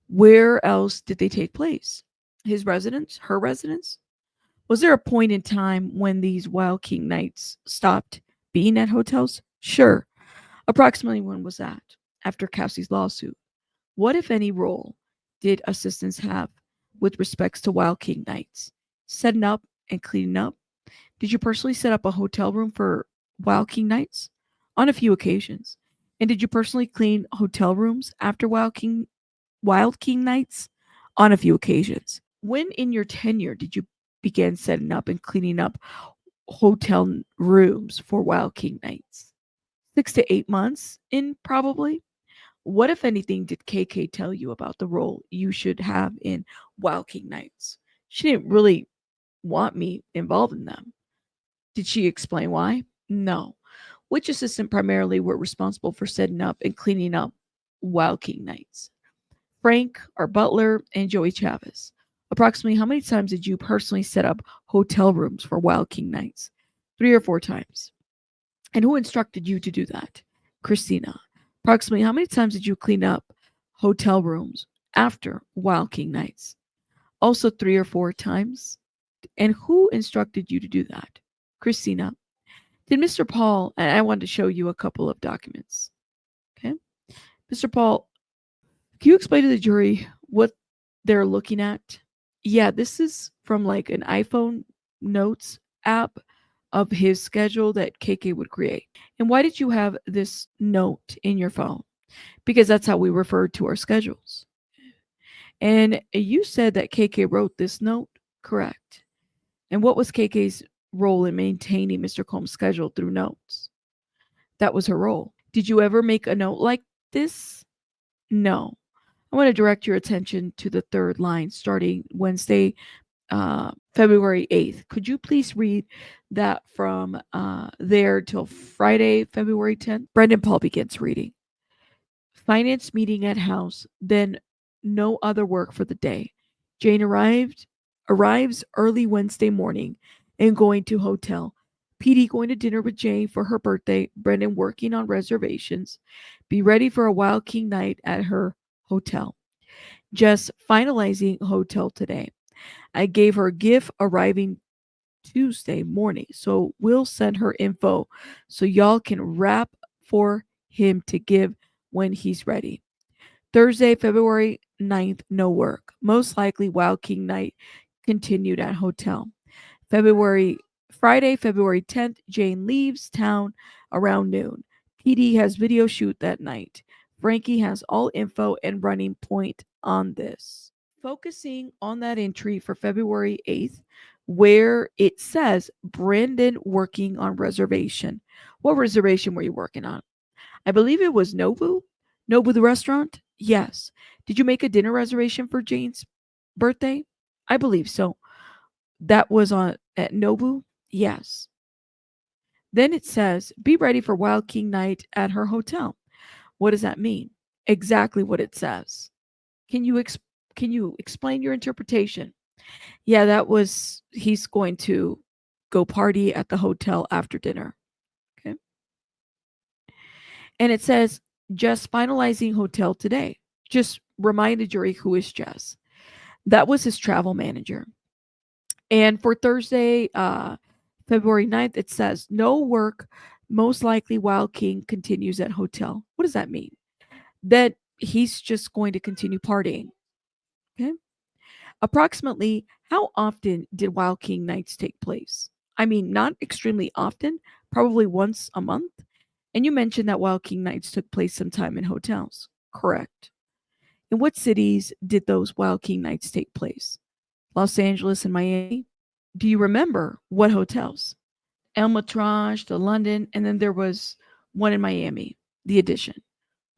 Where else did they take place? His residence? Her residence? Was there a point in time when these Wild King nights stopped being at hotels? Sure. Approximately when was that? After Cassie's lawsuit. What, if any, role did assistants have with respects to Wild King nights? Setting up and cleaning up? Did you personally set up a hotel room for Wild King nights? On a few occasions. And did you personally clean hotel rooms after Wild King nights? On a few occasions. When in your tenure did you begin setting up and cleaning up hotel rooms for Wild King nights? 6 to 8 months in, probably. What, if anything, did KK tell you about the role you should have in Wild King nights? She didn't really want me involved in them. Did she explain why? No. Which assistant primarily were responsible for setting up and cleaning up Wild King nights? Frank, our butler, and Joey Chavez. Approximately how many times did you personally set up hotel rooms for Wild King nights? 3 or 4 times. And who instructed you to do that? Christina. Approximately how many times did you clean up hotel rooms after Wild King nights? Also 3 or 4 times. And who instructed you to do that? Christina. Did Mr. Paul, and I wanted to show you a couple of documents. Okay. Mr. Paul, can you explain to the jury what they're looking at? Yeah, this is from like an iPhone notes app of his schedule that KK would create. And why did you have this note in your phone? Because that's how we refer to our schedules. And you said that KK wrote this note, correct? And what was KK's role in maintaining Mr. Combs' schedule through notes? That was her role. Did you ever make a note like this? No. I want to direct your attention to the third line starting Wednesday, February 8th. Could you please read that from there till Friday, February 10th? Brendan Paul begins reading. Finance meeting at house, then no other work for the day. Jane arrives early Wednesday morning and going to hotel. PD going to dinner with Jane for her birthday. Brendan working on reservations. Be ready for a Wild King night at her hotel. Just finalizing hotel today. I gave her gift arriving Tuesday morning. So we'll send her info so y'all can wrap for him to give when he's ready. Thursday, February 9th, no work. Most likely Wild King night continued at hotel. Friday, February 10th, Jane leaves town around noon. PD has video shoot that night. Frankie has all info and running point on this. Focusing on that entry for February 8th, where it says Brandon working on reservation. What reservation were you working on? I believe it was Nobu. Nobu the restaurant? Yes. Did you make a dinner reservation for Jane's birthday? I believe so. That was on at Nobu? Yes. Then it says, be ready for Wild King night at her hotel. What does that mean? Exactly what it says. Can you explain your interpretation? Yeah, that was he's going to go party at the hotel after dinner. Okay. And it says Jess finalizing hotel today. Just remind the jury who is Jess. That was his travel manager. And for Thursday, February 9th, it says no work, most likely Wild King continues at hotel. What does that mean? That he's just going to continue partying. Okay. Approximately how often did Wild King nights take place? I mean, not extremely often, probably once a month. And you mentioned that Wild King nights took place sometime in hotels. Correct. In what cities did those Wild King nights take place? Los Angeles and Miami? Do you remember what hotels? El Matrage, the London, and then there was one in Miami, the Edition.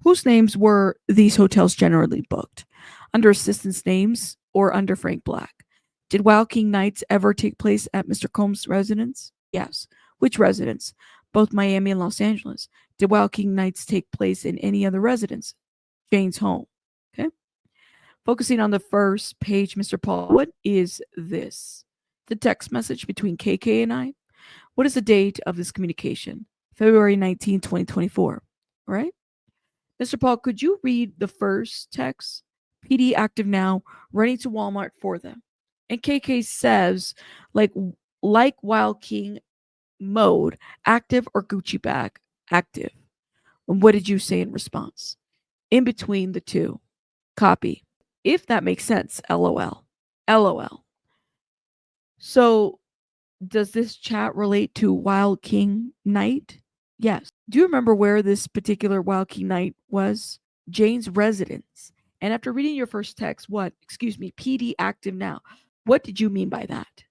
Whose names were these hotels generally booked? Under assistants' names or under Frank Black? Did Wild King nights ever take place at Mr. Combs' residence? Yes. Which residence? Both Miami and Los Angeles. Did Wild King nights take place in any other residence? Jane's home. Okay. Focusing on the first page, Mr. Paul, what is this? The text message between KK and I. What is the date of this communication? February 19, 2024. All right. Mr. Paul, could you read the first text? PD active now, running to Walmart for them. And KK says, like Wild King mode, active or Gucci bag, active. And what did you say in response? In between the two. Copy. If that makes sense, LOL. LOL. So does this chat relate to Wild King night? Yes. Do you remember where this particular Wild King night was? Jane's residence. And after reading your first text, what? Excuse me, PD active now. What did you mean by that?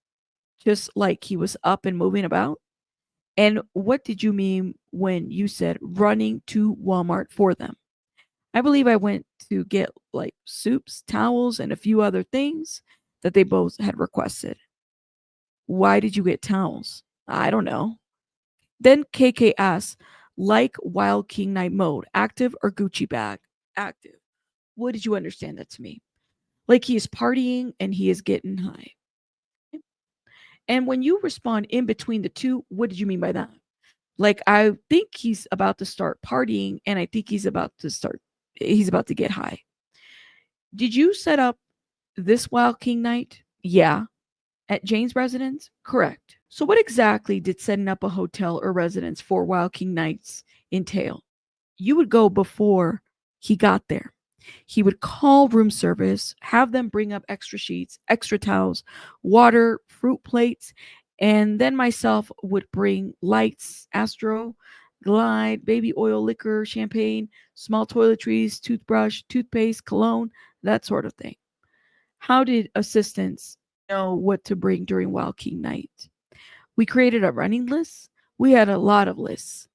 Just like he was up and moving about? And what did you mean when you said running to Walmart for them? I believe I went to get like soups, towels, and a few other things that they both had requested. Why did you get towels? I don't know. Then KK asks, like Wild King Night mode, active or Gucci bag? Active. What did you understand that to me? Like he is partying and he is getting high. And when you respond in between the two, what did you mean by that? Like I think he's about to start partying and I think he's about to get high. Did you set up this Wild King night? Yeah. At Jane's residence? Correct. So what exactly did setting up a hotel or residence for Wild King nights entail? You would go before he got there. He would call room service, have them bring up extra sheets, extra towels, water, fruit plates, and then myself would bring lights, Astro, Glide, baby oil, liquor, champagne, small toiletries, toothbrush, toothpaste, cologne, that sort of thing. How did assistants know what to bring during Wild King night? We created a running list. We had a lot of lists.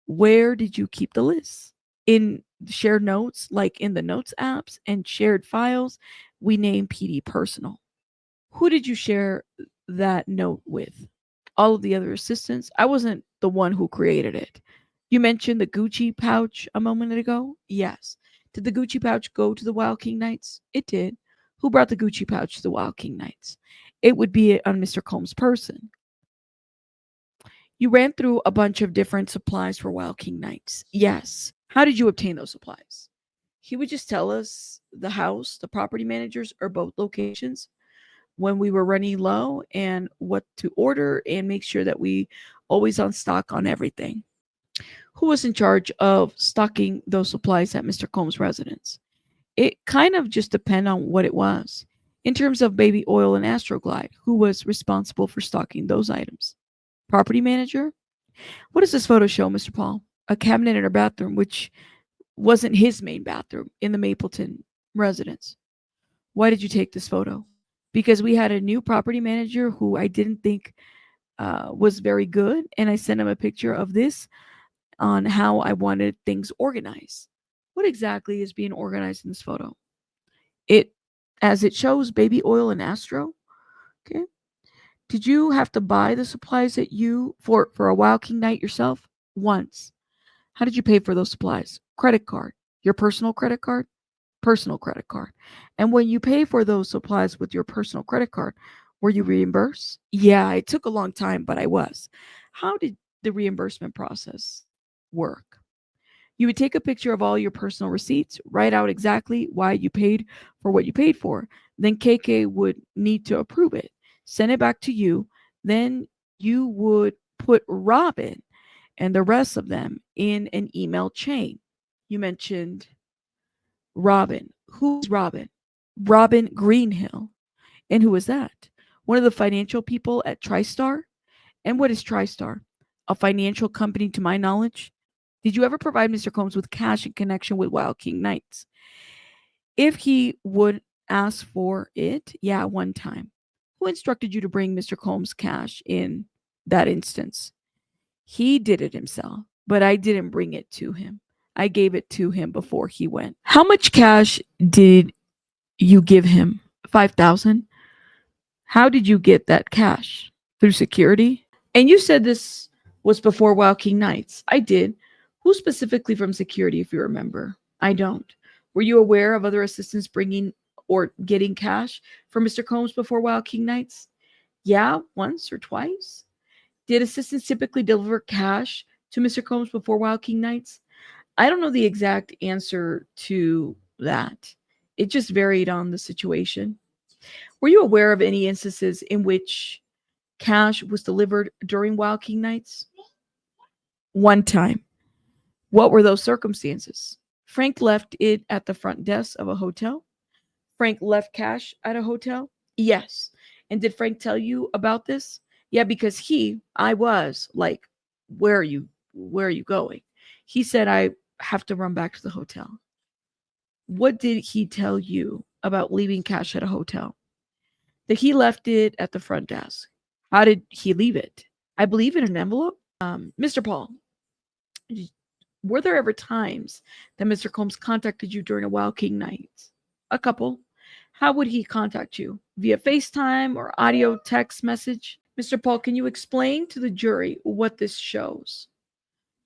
Where did you keep the lists? In shared notes, like in the notes apps and shared files, we name PD personal. Who did you share that note with? All of the other assistants. I wasn't the one who created it. You mentioned the Gucci pouch a moment ago. Yes. Did the Gucci pouch go to the Wild King nights? It did. Who brought the Gucci pouch to the Wild King nights? It would be on Mr. Combs' person. You ran through a bunch of different supplies for Wild King nights. Yes. How did you obtain those supplies? He would just tell us the house, the property managers, or both locations. when we were running low and what to order and make sure that we always on stock on everything. Who was in charge of stocking those supplies at Mr. Combs' residence? It kind of just depend on what it was. In terms of baby oil and Astroglide, who was responsible for stocking those items? Property manager? What does this photo show, Mr. Paul? A cabinet in her bathroom, which wasn't his main bathroom in the Mapleton residence. Why did you take this photo? Because we had a new property manager who I didn't think was very good, and I sent him a picture of this on how I wanted things organized. What exactly is being organized in this photo? It, as it shows, baby oil and Astro. Okay. Did you have to buy the supplies that you for a Wild King night yourself? Once. How did you pay for those supplies? Credit card. Your personal credit card? Personal credit card. And when you pay for those supplies with your personal credit card, were you reimbursed? Yeah, it took a long time, but I was. How did the reimbursement process work? You would take a picture of all your personal receipts, write out exactly why you paid for what you paid for. Then KK would need to approve it, send it back to you. Then you would put Robin and the rest of them in an email chain. You mentioned Robin. Who's Robin? Robin Greenhill. And who is that? One of the financial people at TriStar? And what is TriStar? A financial company, to my knowledge. Did you ever provide Mr. Combs with cash in connection with Wild King Nights? If he would ask for it, yeah, one time. Who instructed you to bring Mr. Combs cash in that instance? He did it himself, but I didn't bring it to him. I gave it to him before he went. How much cash did you give him? 5,000. How did you get that cash? Through security? And you said this was before Wild King Nights. I did. Who specifically from security, if you remember? I don't. Were you aware of other assistants bringing or getting cash for Mr. Combs before Wild King Nights? Yeah, once or twice. Did assistants typically deliver cash to Mr. Combs before Wild King Nights? I don't know the exact answer to that. It just varied on the situation. Were you aware of any instances in which cash was delivered during Wild King Nights? One time. What were those circumstances? Frank left it at the front desk of a hotel. Frank left cash at a hotel? Yes. And did Frank tell you about this? Yeah, because I was like, where are you going? He said, I have to run back to the hotel. What did he tell you about leaving cash at a hotel? That he left it at the front desk. How did he leave it? I believe in an envelope. Mr. Paul, were there ever times that Mr. Combs contacted you during a Wild King night? A couple. How would he contact you? Via FaceTime or audio text message? Mr. Paul, can you explain to the jury what this shows?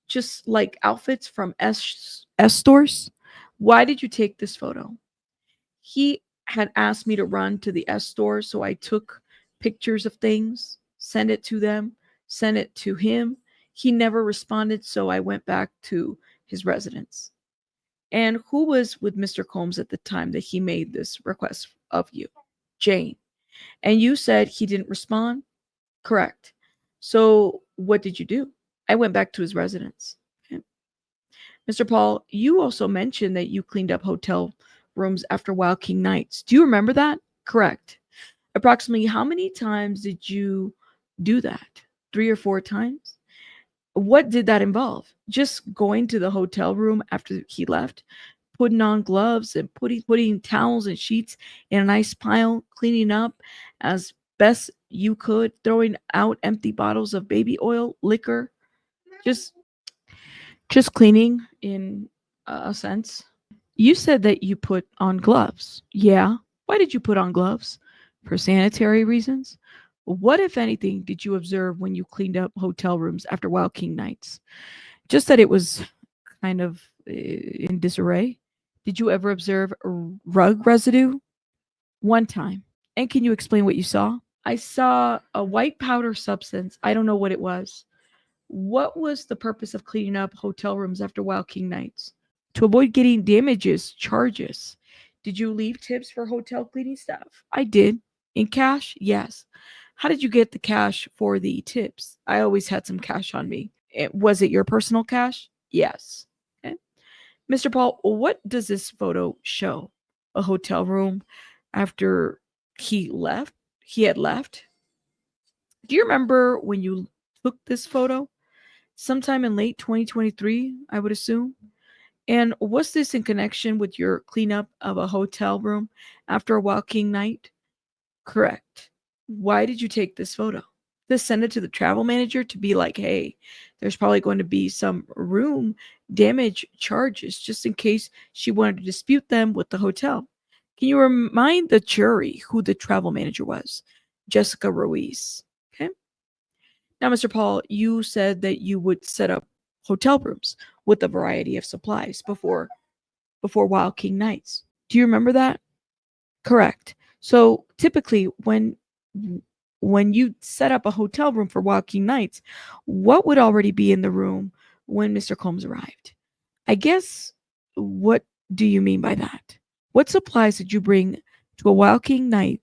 Just like outfits from S stores? Why did you take this photo? He had asked me to run to the S store, so I took pictures of things, sent it to them, sent it to him. He never responded, so I went back to his residence. And who was with Mr. Combs at the time that he made this request of you? Jane. And you said he didn't respond? Correct. So what did you do? I went back to his residence. Okay. Mr. Paul, you also mentioned that you cleaned up hotel rooms after Wild King Nights. Do you remember that? Correct. Approximately how many times did you do that? 3 or 4 times? What did that involve? Just going to the hotel room after he left, putting on gloves and putting towels and sheets in a nice pile, cleaning up as best you could, throwing out empty bottles of baby oil, liquor, just cleaning in a sense. You said that you put on gloves. Yeah. Why did you put on gloves? For sanitary reasons? What, if anything, did you observe when you cleaned up hotel rooms after Wild King Nights? Just that it was kind of in disarray. Did you ever observe rug residue? One time. And can you explain what you saw? I saw a white powder substance. I don't know what it was. What was the purpose of cleaning up hotel rooms after Wild King Nights? To avoid getting damages charges. Did you leave tips for hotel cleaning staff? I did. In cash? Yes. How did you get the cash for the tips? I always had some cash on me. Was it your personal cash? Yes. Okay. Mr. Paul, what does this photo show? A hotel room after he left? He had left? Do you remember when you took this photo? Sometime in late 2023, I would assume. And was this in connection with your cleanup of a hotel room after a walking night? Correct. Why did you take this photo? To send it to the travel manager to be like, hey, there's probably going to be some room damage charges just in case she wanted to dispute them with the hotel. Can you remind the jury who the travel manager was? Jessica Ruiz. Okay. Now, Mr. Paul, you said that you would set up hotel rooms with a variety of supplies before Wild King nights. Do you remember that? Correct. So typically when you set up a hotel room for Wild King nights, what would already be in the room when Mr. Combs arrived? I guess, what do you mean by that? What supplies did you bring to a Wild King night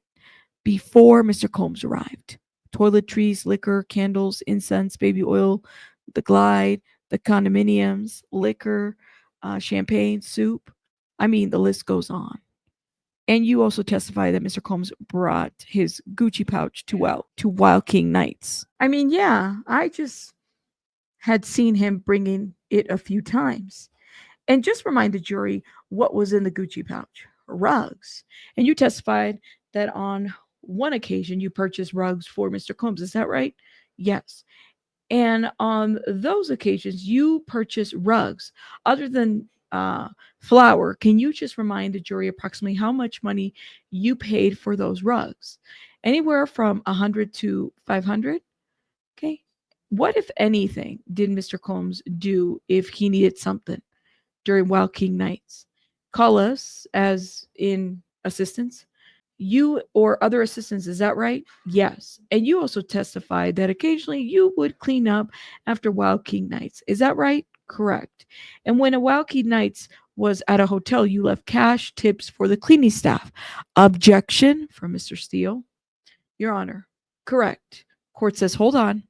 before Mr. Combs arrived? Toiletries, liquor, candles, incense, baby oil, the glide, the condominiums, liquor, champagne, soup. I mean, the list goes on. And you also testify that Mr. Combs brought his Gucci pouch to Wild King nights. I mean, yeah, I just had seen him bringing it a few times. And just remind the jury what was in the Gucci pouch: rugs. And you testified that on one occasion you purchased rugs for Mr. Combs. Is that right? Yes. And on those occasions, you purchased rugs. Other than flour, can you just remind the jury approximately how much money you paid for those rugs? Anywhere from 100 to 500. Okay. What, if anything, did Mr. Combs do if he needed something during Wild King nights? Call us, as in assistance. You or other assistants, is that right? Yes. And you also testified that occasionally you would clean up after Wild King nights. Is that right? Correct. And when a Wild King nights was at a hotel, you left cash tips for the cleaning staff. Objection from Mr. Steele. Your Honor. Correct. Court says, hold on,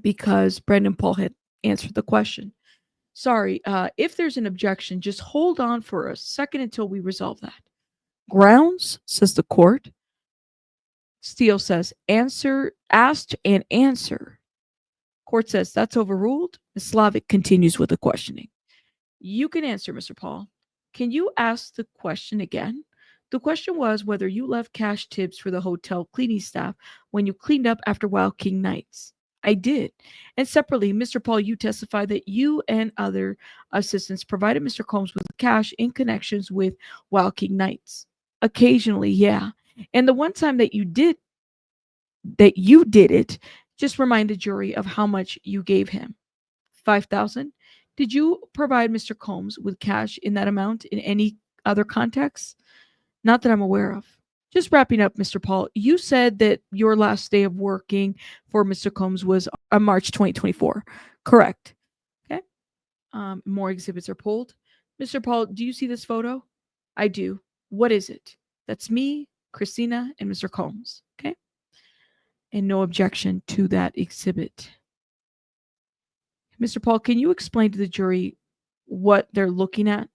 because Brendan Paul had answered the question. Sorry, if there's an objection, just hold on for a second until we resolve that. Grounds, says the court. Steele says, answer, asked and answer. Court says, that's overruled. Ms. Slavic continues with the questioning. You can answer, Mr. Paul. Can you ask the question again? The question was whether you left cash tips for the hotel cleaning staff when you cleaned up after Wild King nights. I did. And separately, Mr. Paul, you testified that you and other assistants provided Mr. Combs with cash in connections with Wild King nights. Occasionally, yeah. And the one time that you did it, just remind the jury of how much you gave him. 5,000. Did you provide Mr. Combs with cash in that amount in any other context? Not that I'm aware of. Just wrapping up, Mr. Paul, you said that your last day of working for Mr. Combs was on March 2024. Correct. Okay. More exhibits are pulled. Mr. Paul, do you see this photo? I do. What is it? That's me, Christina, and Mr. Combs. Okay. And no objection to that exhibit. Mr. Paul, can you explain to the jury what they're looking at?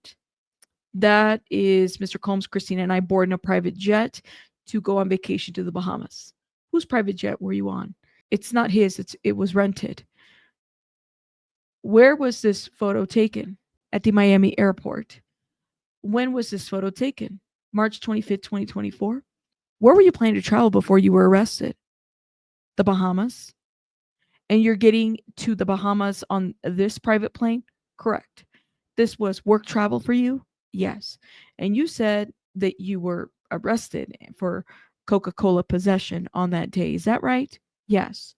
That is Mr. Combs, Christina, and I board in a private jet to go on vacation to the Bahamas. Whose private jet were you on? It's not his, it was rented. Where was this photo taken? At the Miami airport. When was this photo taken? March 25th, 2024. Where were you planning to travel before you were arrested? The Bahamas. And you're getting to the Bahamas on this private plane? Correct. This was work travel for you? Yes. And you said that you were arrested for Coca-Cola possession on that day. Is that right? Yes.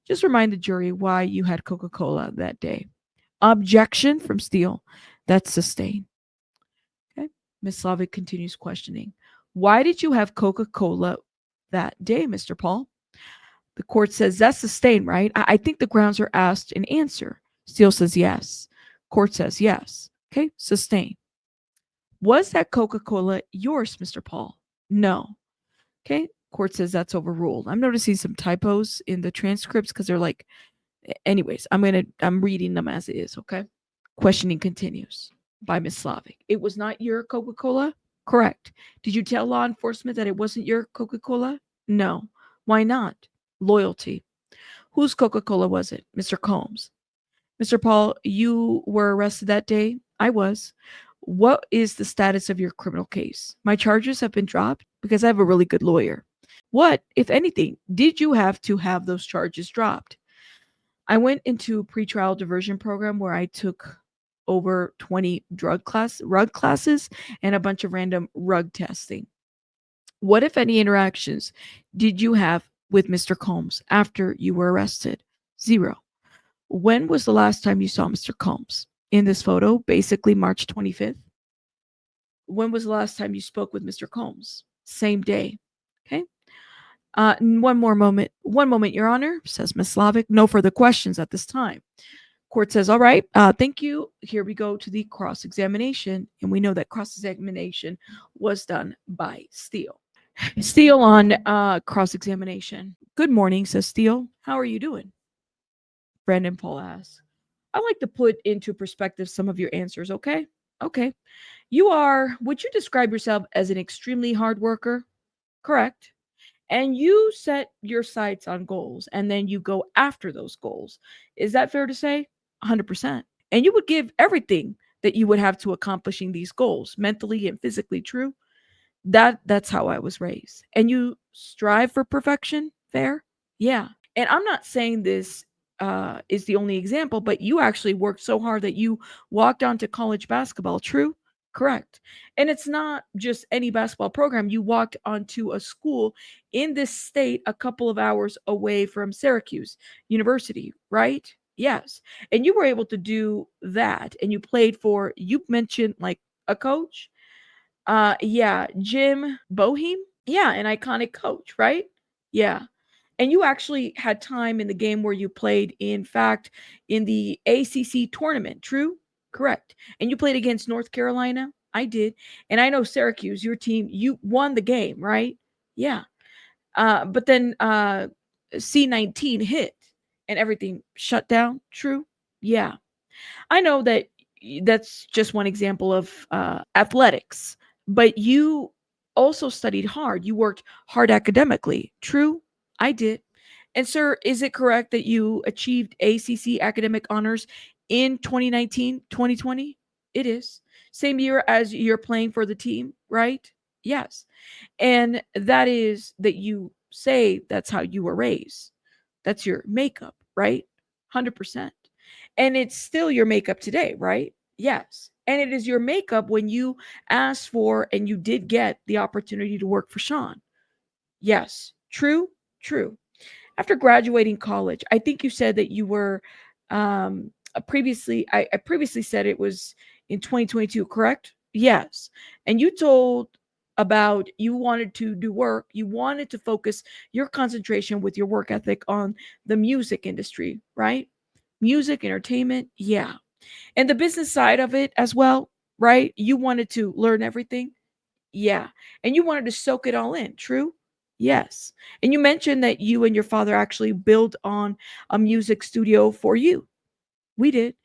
Just remind the jury why you had Coca-Cola that day. Objection from Steele. That's sustained. Okay. Ms. Slavic continues questioning. Why did you have Coca-Cola that day, Mr. Paul? The court says that's sustained, right? I think the grounds are asked and answer. Steele says yes. Court says yes. Okay, sustained. Was that Coca-Cola yours, Mr. Paul? No. Okay, Court says that's overruled. I'm noticing some typos in the transcripts because they're like, anyways, I'm reading them as it is, okay? Questioning continues by Miss Slavic. It was not your Coca Cola? Correct. Did you tell law enforcement that it wasn't your Coca Cola? No. Why not? Loyalty. Whose Coca Cola was it? Mr. Combs. Mr. Paul, you were arrested that day? I was. What is the status of your criminal case? My charges have been dropped because I have a really good lawyer. What, if anything, did you have to have those charges dropped? I went into a pretrial diversion program where I took over 20 rug classes and a bunch of random rug testing. What, if any, interactions did you have with Mr. Combs after you were arrested? Zero. When was the last time you saw Mr. Combs? In this photo, basically March 25th. When was the last time you spoke with Mr. Combs? Same day. Okay. One moment, Your Honor, says Ms. Slavic. No further questions at this time. Court says, all right, thank you. Here we go to the cross-examination. And we know that cross-examination was done by Steele. Steele on cross-examination. Good morning, says Steele. How are you doing? Brandon Paul asks. I like to put into perspective some of your answers, okay? Okay. Would you describe yourself as an extremely hard worker? Correct. And you set your sights on goals and then you go after those goals. Is that fair to say? 100%. And you would give everything that you would have to accomplishing these goals, mentally and physically. True? That's how I was raised. And you strive for perfection? Fair? Yeah. And I'm not saying this is the only example, but you actually worked so hard that you walked onto college basketball. True? Correct. And it's not just any basketball program. You walked onto a school in this state a couple of hours away from Syracuse University, right? Yes. And you were able to do that. And you mentioned like a coach. Yeah, Jim Boheim. Yeah, an iconic coach, right? Yeah. And you actually had time in the game where you played, in fact, in the ACC tournament. True? Correct. And you played against North Carolina? I did. And I know Syracuse, your team, you won the game, right? Yeah. But then C-19 hit and everything shut down. True? Yeah. I know that that's just one example of athletics, but you also studied hard. You worked hard academically. True? I did. And, sir, is it correct that you achieved ACC academic honors in 2019, 2020? It is. Same year as you're playing for the team, right? Yes. And that is that you say that's how you were raised. That's your makeup, right? 100%. And it's still your makeup today, right? Yes. And it is your makeup when you asked for and you did get the opportunity to work for Sean. Yes. True? True. After graduating college, I think you said that you were I previously said it was in 2022, correct? Yes. And you told about you wanted to do work, you wanted to focus your concentration with your work ethic on the music industry, right? Music, entertainment, yeah. And the business side of it as well, right? You wanted to learn everything. Yeah. And you wanted to soak it all in, true? Yes. And you mentioned that you and your father actually built on a music studio for you. We did.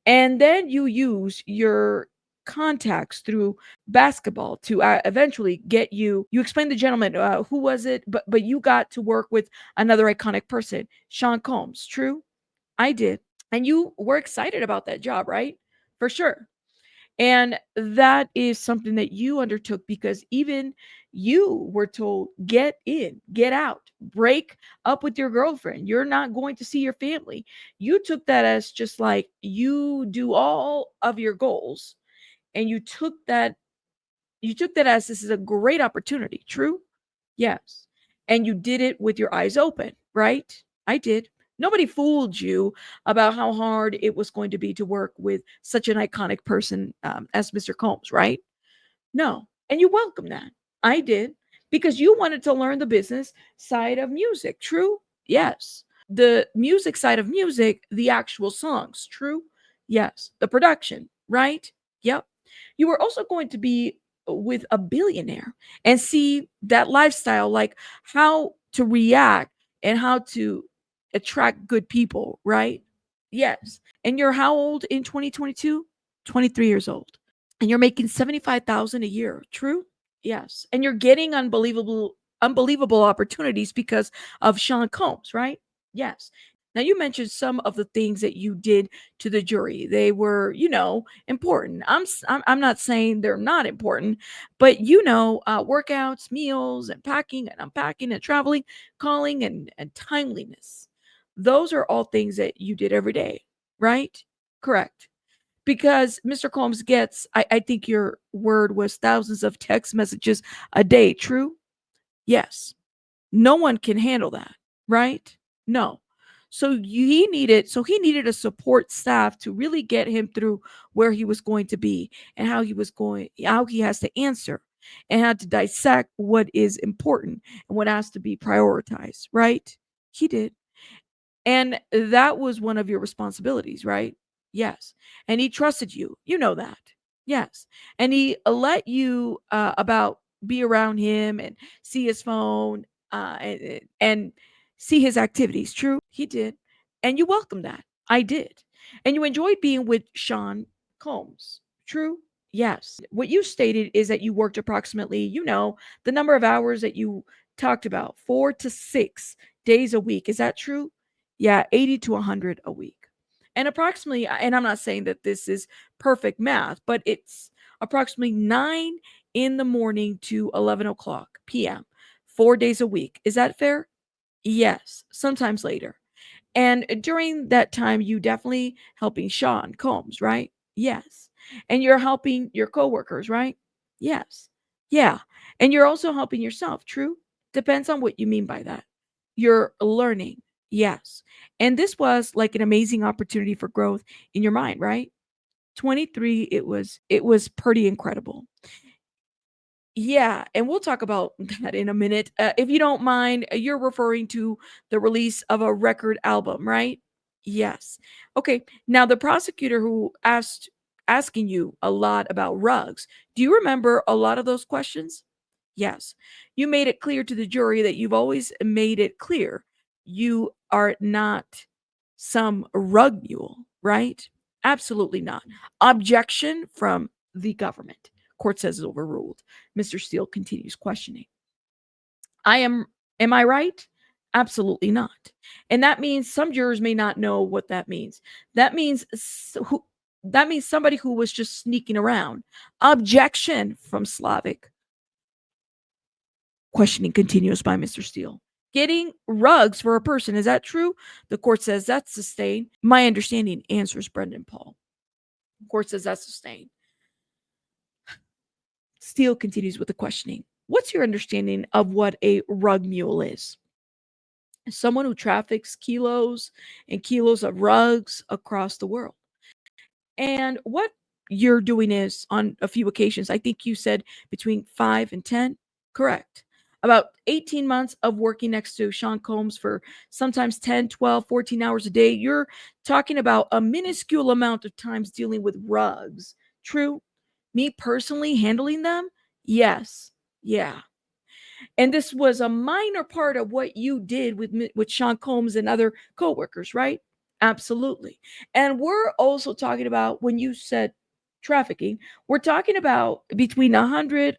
And then you use your contacts through basketball to eventually get you explained the gentleman, who was it, but you got to work with another iconic person, Sean Combs. True? I did. And you were excited about that job, right? For sure. And that is something that you undertook because even you were told, get in, get out, break up with your girlfriend. You're not going to see your family. You took that as just like you do all of your goals. And you took that as this is a great opportunity. True? Yes. And you did it with your eyes open, right? I did. Nobody fooled you about how hard it was going to be to work with such an iconic person as Mr. Combs, right? No. And you welcome that. I did because you wanted to learn the business side of music. True? Yes. The music side of music, the actual songs. True? Yes. The production, right? Yep. You were also going to be with a billionaire and see that lifestyle, like how to react and how to attract good people, right? Yes. And you're how old in 2022? 23 years old. And you're making 75,000 a year. True? Yes. And you're getting unbelievable opportunities because of Sean Combs, right? Yes. Now you mentioned some of the things that you did to the jury. They were, important. I'm not saying they're not important, but workouts, meals, and packing and unpacking and traveling, calling and timeliness. Those are all things that you did every day, right? Correct. Because Mr. Combs gets, I think your word was thousands of text messages a day. True? Yes. No one can handle that, right? No. So he needed a support staff to really get him through where he was going to be and how he has to answer and how to dissect what is important and what has to be prioritized, right? He did. And that was one of your responsibilities, right? Yes. And he trusted you. You know that. Yes. And he let you about be around him and see his phone and see his activities. True, he did. And you welcomed that. I did. And you enjoyed being with Sean Combs. True? Yes. What you stated is that you worked approximately, the number of hours that you talked about, 4 to 6 days a week. Is that true? Yeah, 80 to 100 a week. And approximately, and I'm not saying that this is perfect math, but it's approximately 9 in the morning to 11 o'clock p.m., 4 days a week. Is that fair? Yes, sometimes later. And during that time, you definitely helping Sean Combs, right? Yes. And you're helping your coworkers, right? Yes. Yeah. And you're also helping yourself, true? Depends on what you mean by that. You're learning. Yes. And this was like an amazing opportunity for growth in your mind, right? 23, it was pretty incredible. Yeah, and we'll talk about that in a minute. If you don't mind, you're referring to the release of a record album, right? Yes. Okay. Now the prosecutor who asking you a lot about rugs, do you remember a lot of those questions? Yes. You made it clear to the jury that you've always made it clear you are not some rug mule, right? Absolutely not. Objection from the government. Court says is overruled. Mr. Steele continues questioning. I am I right? Absolutely not. And that means some jurors may not know what that means. That means that means somebody who was just sneaking around. Objection from Slavic. Questioning continues by Mr. Steele. Getting rugs for a person, is that true? The court says that's sustained. My understanding, answers Brendan Paul. Court says that's sustained. Steele continues with the questioning. What's your understanding of what a rug mule is? Someone who traffics kilos and kilos of rugs across the world. And what you're doing is on a few occasions, I think you said between 5 and 10. Correct. About 18 months of working next to Sean Combs for sometimes 10, 12, 14 hours a day. You're talking about a minuscule amount of times dealing with rugs. True? Me personally handling them? Yes. Yeah. And this was a minor part of what you did with Sean Combs and other coworkers, right? Absolutely. And we're also talking about when you said trafficking, we're talking about between 100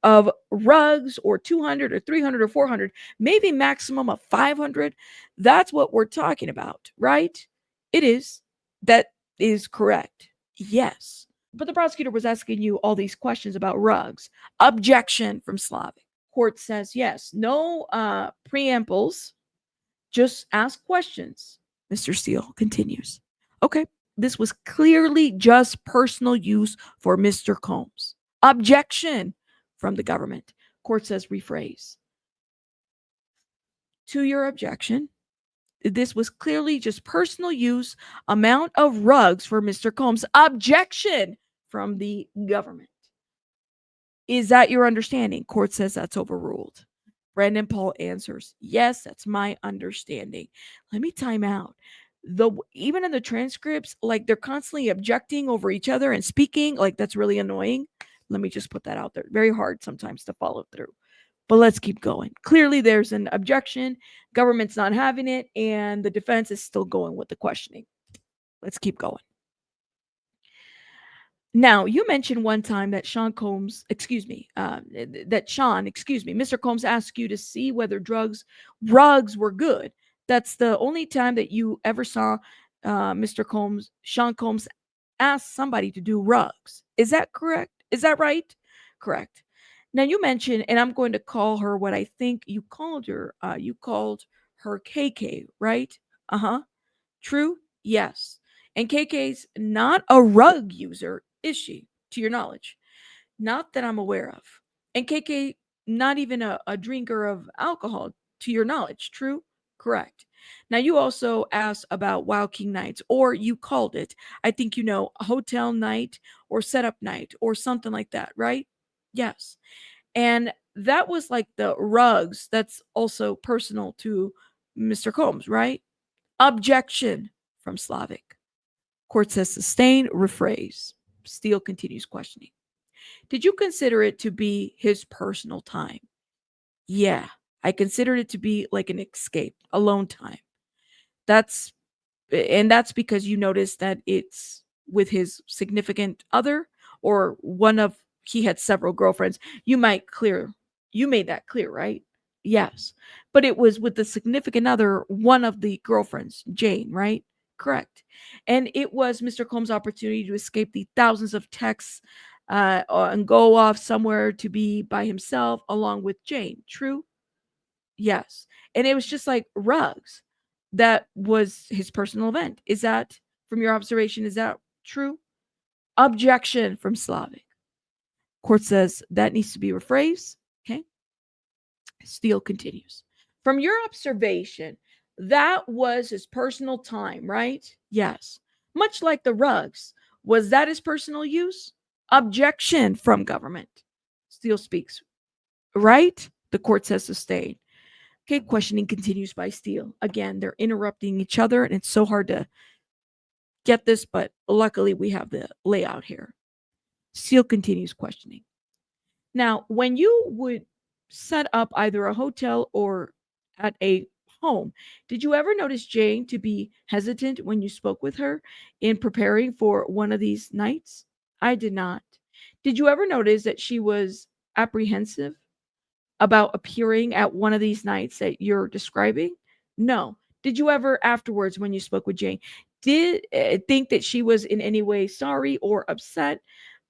of rugs or 200 or 300 or 400, maybe maximum of 500. That's what we're talking about, right? It is. That is correct. Yes. But the prosecutor was asking you all these questions about rugs. Objection from Slavic. Court says yes. No preambles. Just ask questions. Mr. Steele continues. Okay. This was clearly just personal use for Mr. Combs. Objection from the government. Court says rephrase. To your objection, this was clearly just personal use, amount of rugs for Mr. Combs. Objection from the government. Is that your understanding? Court says that's overruled. Brandon Paul answers, yes, that's my understanding. Let me time out. Even in the transcripts, like they're constantly objecting over each other and speaking, like that's really annoying. Let me just put that out there. Very hard sometimes to follow through. But let's keep going. Clearly, there's an objection. Government's not having it, and the defense is still going with the questioning. Let's keep going. Now, you mentioned one time that Sean Combs, Mr. Combs asked you to see whether rugs were good. That's the only time that you ever saw Sean Combs ask somebody to do rugs. Is that correct? Is that right? Correct. Now, you mentioned, and I'm going to call her what I think you called her. You called her KK, right? Uh huh. True? Yes. And KK's not a rug user, is she, to your knowledge? Not that I'm aware of. And KK, not even a drinker of alcohol, to your knowledge. True? Correct. Now, you also asked about Wild King nights, or you called it, I think you know, a hotel night or setup night or something like that, right? Yes. And that was like the rugs. That's also personal to Mr. Combs, right? Objection from Slavic. Court says sustain, rephrase. Steele continues questioning. Did you consider it to be his personal time? Yeah, I considered it to be like an escape, alone time. That's that's because you noticed that it's with his significant other or one of he had several girlfriends. You made that clear, right? Yes. But it was with the significant other, one of the girlfriends, Jane, right? Correct. And it was Mr. Combs' opportunity to escape the thousands of texts and go off somewhere to be by himself along with Jane. True? Yes. And it was just like rugs. That was his personal event. Is that, from your observation, is that true? Objection from Slavic. Court says that needs to be rephrased. Okay. Steele continues. From your observation, that was his personal time, right? Yes. Much like the rugs. Was that his personal use? Objection from government. Steele speaks. Right? The court says sustained. Okay, questioning continues by Steele. Again, they're interrupting each other, and it's so hard to get this, but luckily we have the layout here. Steele continues questioning. Now, when you would set up either a hotel or at a home, did you ever notice Jane to be hesitant when you spoke with her in preparing for one of these nights? I did not. Did you ever notice that she was apprehensive about appearing at one of these nights that you're describing? No. Did you ever afterwards when you spoke with Jane did think that she was in any way sorry or upset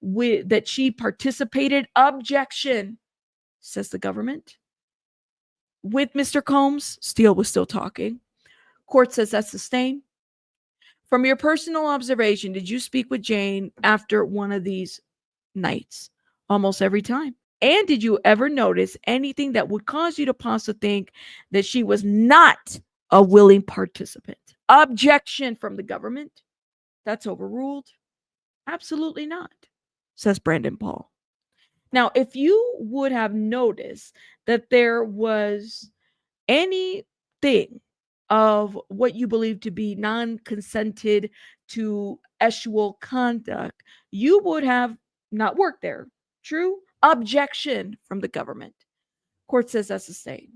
with that she participated? Objection, says the government. With Mr. Combs, Steele was still talking. Court says that's sustained. From your personal observation, did you speak with Jane after one of these nights? Almost every time. And did you ever notice anything that would cause you to pause to think that she was not a willing participant? Objection from the government. That's overruled. Absolutely not, says Brandon Paul. Now, if you would have noticed that there was anything of what you believe to be non-consented to sexual conduct, you would have not worked there. True? Objection from the government. Court says that's the same.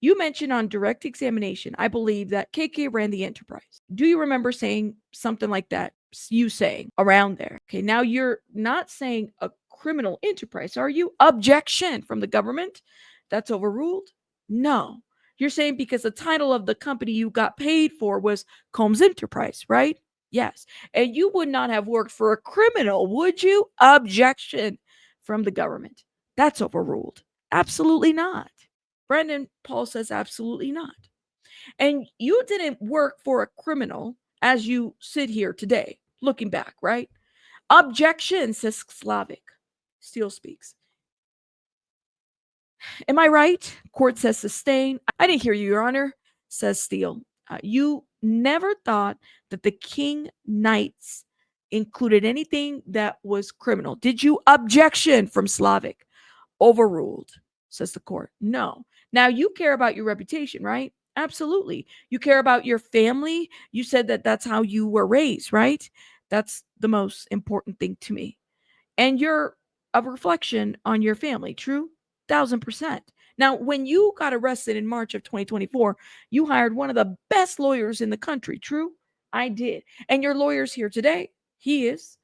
You mentioned on direct examination, I believe that KK ran the enterprise. Do you remember saying something like that? You saying around there. Okay, now you're not saying a criminal enterprise, are you? Objection from the government. That's overruled? No. You're saying because the title of the company you got paid for was Combs Enterprise, right? Yes. And you would not have worked for a criminal, would you? Objection from the government. That's overruled. Absolutely not. Brandon Paul says absolutely not. And you didn't work for a criminal as you sit here today, looking back, right? Objection, says Slavic. Steele speaks. Am I right? Court says sustain. I didn't hear you, Your Honor, says Steele. You never thought that the King Knights included anything that was criminal. Did you? Objection from Slavic. Overruled, says the court. No. Now you care about your reputation, right? Absolutely. You care about your family. You said that that's how you were raised, right? That's the most important thing to me. And your of reflection on your family. True? 1000%. Now, when you got arrested in March of 2024, you hired one of the best lawyers in the country. True? I did. And your lawyer's here today. He is.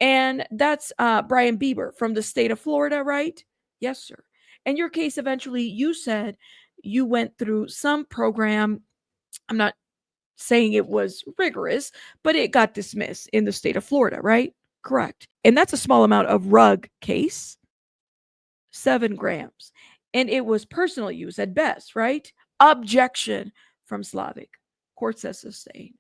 And that's Brian Bieber from the state of Florida, right? Yes, sir. And your case eventually, you said you went through some program. I'm not saying it was rigorous, but it got dismissed in the state of Florida, right? Correct. And that's a small amount of rug case, 7 grams. And it was personal use at best, right? Objection from Slavic. Court says sustained.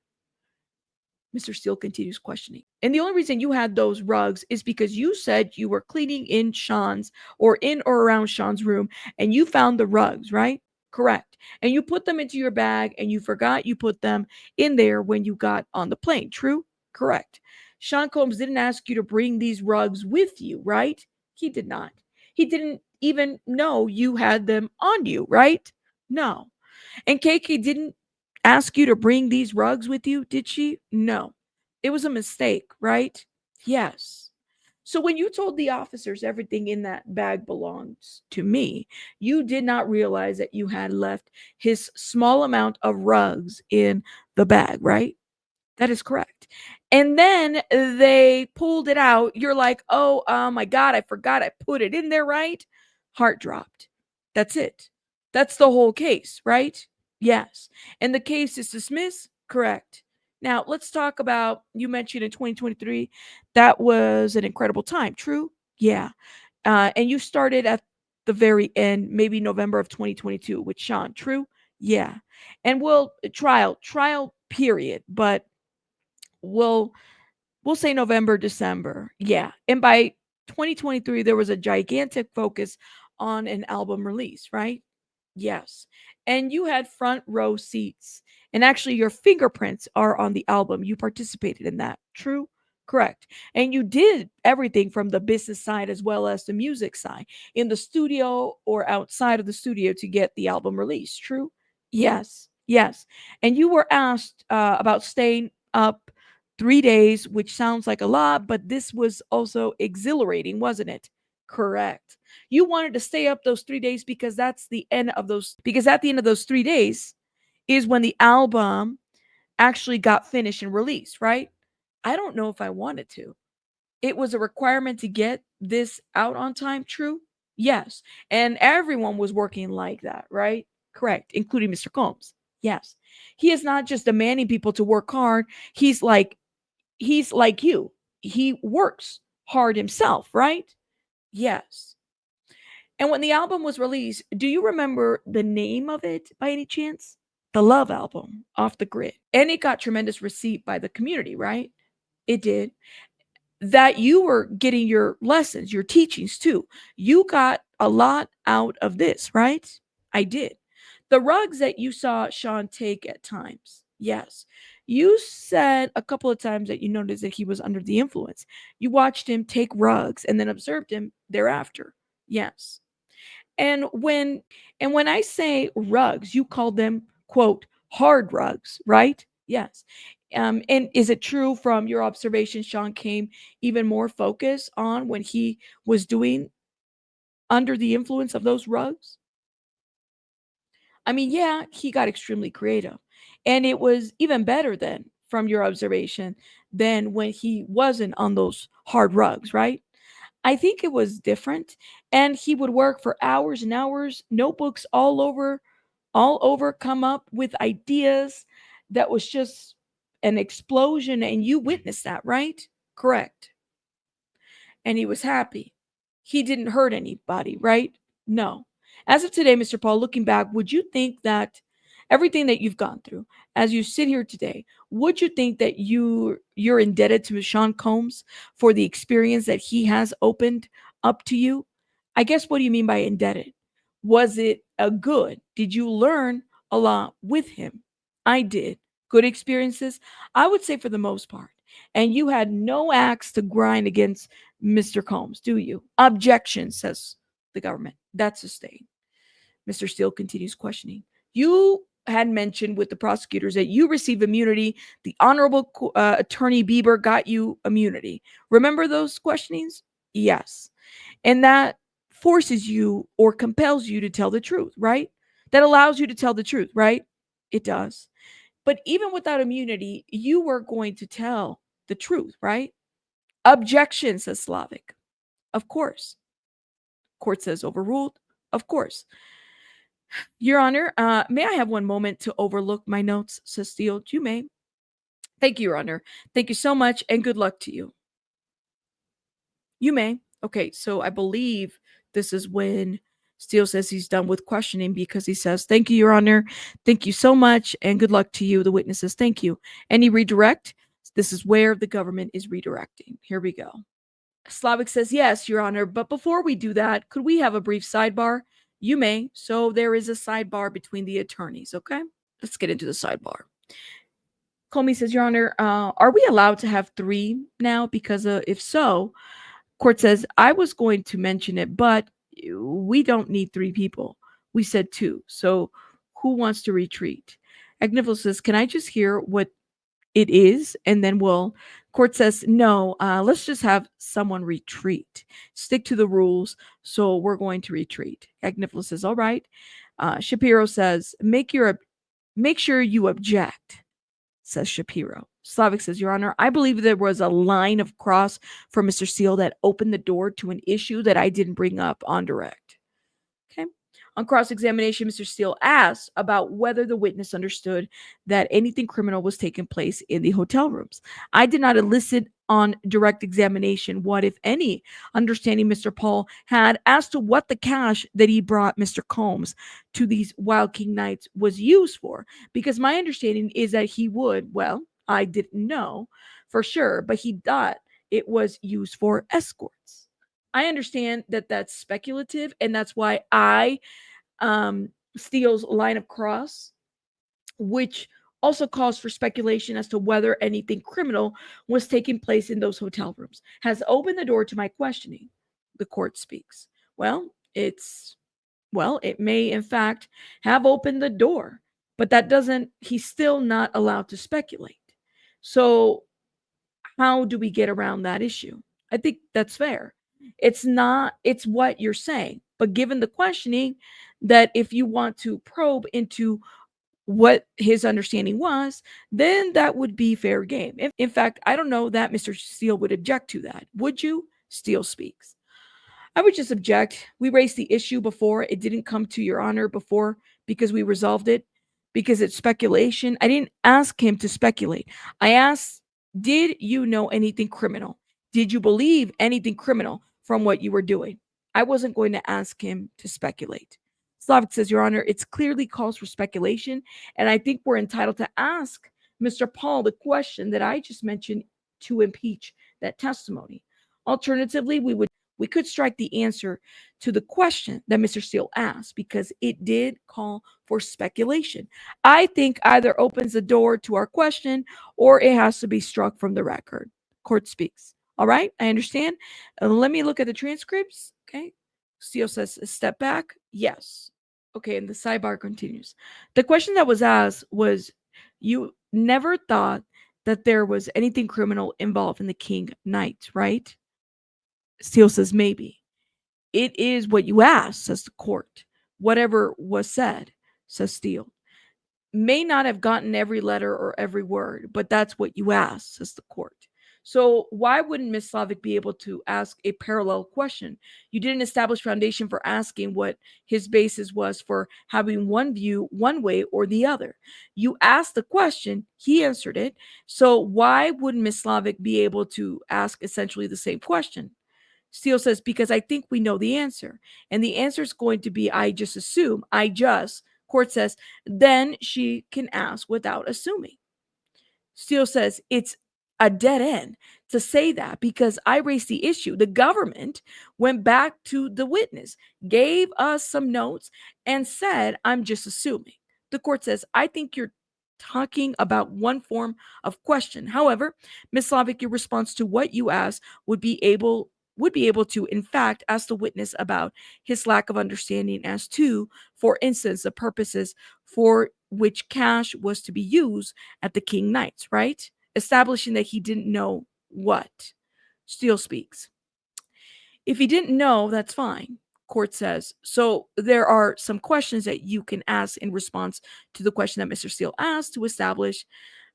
Mr. Steele continues questioning. And the only reason you had those rugs is because you said you were cleaning in Sean's or in or around Sean's room and you found the rugs, right? Correct. And you put them into your bag and you forgot you put them in there when you got on the plane. True? Correct. Sean Combs didn't ask you to bring these rugs with you, right? He did not. He didn't even know you had them on you, right? No. And KK didn't ask you to bring these rugs with you, did she? No. It was a mistake, right? Yes. So when you told the officers everything in that bag belongs to me, you did not realize that you had left his small amount of rugs in the bag, right? That is correct. And then they pulled it out. You're like, oh my God, I forgot I put it in there, right? Heart dropped. That's it. That's the whole case, right? Yes. And the case is dismissed? Correct. Now, let's talk about you mentioned in 2023, that was an incredible time. True? Yeah. And you started at the very end, maybe November of 2022 with Sean. True? Yeah. And we'll trial period, but we'll we'll say November, December. Yeah. And by 2023, there was a gigantic focus on an album release, right? Yes. And you had front row seats. And actually, your fingerprints are on the album. You participated in that. True? Correct. And you did everything from the business side as well as the music side in the studio or outside of the studio to get the album released. True? Yes. Yes. And you were asked about staying up 3 days, which sounds like a lot, but this was also exhilarating, wasn't it? Correct. You wanted to stay up those 3 days because that's the end of those, because at the end of those 3 days is when the album actually got finished and released, right? I don't know if I wanted to. It was a requirement to get this out on time, true? Yes. And everyone was working like that, right? Correct, including Mr. Combs. Yes. He is not just demanding people to work hard. He's like you. He works hard himself, right? Yes. And when the album was released, do you remember the name of it by any chance? The Love Album, Off the Grid. And it got tremendous receipt by the community, right? It did. That you were getting your lessons, your teachings too. You got a lot out of this, right? I did. The rugs that you saw Sean take at times, yes. You said a couple of times that you noticed that he was under the influence. You watched him take rugs and then observed him thereafter. Yes. And when I say rugs, you call them quote hard rugs, right? Yes. And is it true from your observation, Sean came even more focused on when he was doing under the influence of those rugs? I mean, yeah, he got extremely creative. And it was even better then, from your observation, than when he wasn't on those hard rugs, right? I think it was different. And he would work for hours and hours, notebooks all over, come up with ideas that was just an explosion. And you witnessed that, right? Correct. And he was happy. He didn't hurt anybody, right? No. As of today, Mr. Paul, looking back, would you think that everything that you've gone through, as you sit here today, would you think that you're indebted to Sean Combs for the experience that he has opened up to you? I guess what do you mean by indebted? Was it a good? Did you learn a lot with him? I did. Good experiences? I would say for the most part. And you had no axe to grind against Mr. Combs, do you? Objection, says the government. That's sustained. Mr. Steele continues questioning. You had mentioned with the prosecutors that you received immunity. The Honorable Attorney Bieber got you immunity. Remember those questionings? Yes. And that forces you or compels you to tell the truth, right? That allows you to tell the truth, right? It does. But even without immunity, you were going to tell the truth, right? Objection, says Slavic. Of course. Court says overruled. Of course. Your Honor, may I have one moment to overlook my notes, says Steele. You may. Thank you, Your Honor. Thank you so much, and good luck to you. You may. Okay, so I believe this is when Steele says he's done with questioning because he says, "Thank you, Your Honor. Thank you so much, and good luck to you." The witness says, "Thank you." Any redirect? This is where the government is redirecting. Here we go. Slavic says, "Yes, Your Honor, but before we do that, could we have a brief sidebar?" You may. So there is a sidebar between the attorneys, okay? Let's get into the sidebar. Comey says, "Your Honor, are we allowed to have three now? Because if so," court says, "I was going to mention it, but we don't need three people. We said two. So who wants to retreat?" Agnifil says, "Can I just hear what it is, and then we'll." Court says, "No, let's just have someone retreat. Stick to the rules. So we're going to retreat." Agnifil says, "All right." Shapiro says, make sure you object," says Shapiro. Slavic says, "Your Honor, I believe there was a line of cross from Mr. Steele that opened the door to an issue that I didn't bring up on direct." Okay. On cross examination, Mr. Steele asked about whether the witness understood that anything criminal was taking place in the hotel rooms. I did not elicit on direct examination what, if any, understanding Mr. Paul had as to what the cash that he brought Mr. Combs to these Wild King nights was used for, because my understanding is that he would, well, I didn't know for sure, but he thought it was used for escorts. I understand that that's speculative, and that's why I Steele's line of cross, which also calls for speculation as to whether anything criminal was taking place in those hotel rooms, has opened the door to my questioning. The court speaks. It may in fact have opened the door, but that doesn't, he's still not allowed to speculate. So how do we get around that issue? I think that's fair. It's not, it's what you're saying. But given the questioning, that if you want to probe into what his understanding was, then that would be fair game. In fact, I don't know that Mr. Steele would object to that. Would you? Steele speaks. I would just object. We raised the issue before. It didn't come to your honor before because we resolved it, because it's speculation. I didn't ask him to speculate. I asked, did you know anything criminal? Did you believe anything criminal from what you were doing? I wasn't going to ask him to speculate. Slavic says, Your Honor, it's clearly calls for speculation, and I think we're entitled to ask Mr. Paul the question that I just mentioned to impeach that testimony. Alternatively, we could strike the answer to the question that Mr. Steele asked because it did call for speculation. I think either opens the door to our question or it has to be struck from the record. Court speaks. All right, I understand. Let me look at the transcripts. Okay. Steele says, step back. Yes. Okay, and the sidebar continues. The question that was asked was, you never thought that there was anything criminal involved in the King night, right? Steele says, maybe. It is what you asked, says the court. Whatever was said, says Steele. May not have gotten every letter or every word, but that's what you asked, says the court. So why wouldn't Ms. Slavic be able to ask a parallel question? You didn't establish foundation for asking what his basis was for having one view one way or the other. You asked the question, he answered it. So why wouldn't Ms. Slavic be able to ask essentially the same question? Steele says, because I think we know the answer. And the answer is going to be, I just assume, court says, then she can ask without assuming. Steele says, it's a dead end to say that because I raised the issue. The government went back to the witness, gave us some notes, and said, I'm just assuming. The court says, I think you're talking about one form of question. However, Ms. Slavic, your response to what you asked would be able to, in fact, ask the witness about his lack of understanding as to, for instance, the purposes for which cash was to be used at the King Nights, right? Establishing that he didn't know what. Steele speaks. If he didn't know, that's fine. Court says. So there are some questions that you can ask in response to the question that Mr. Steele asked to establish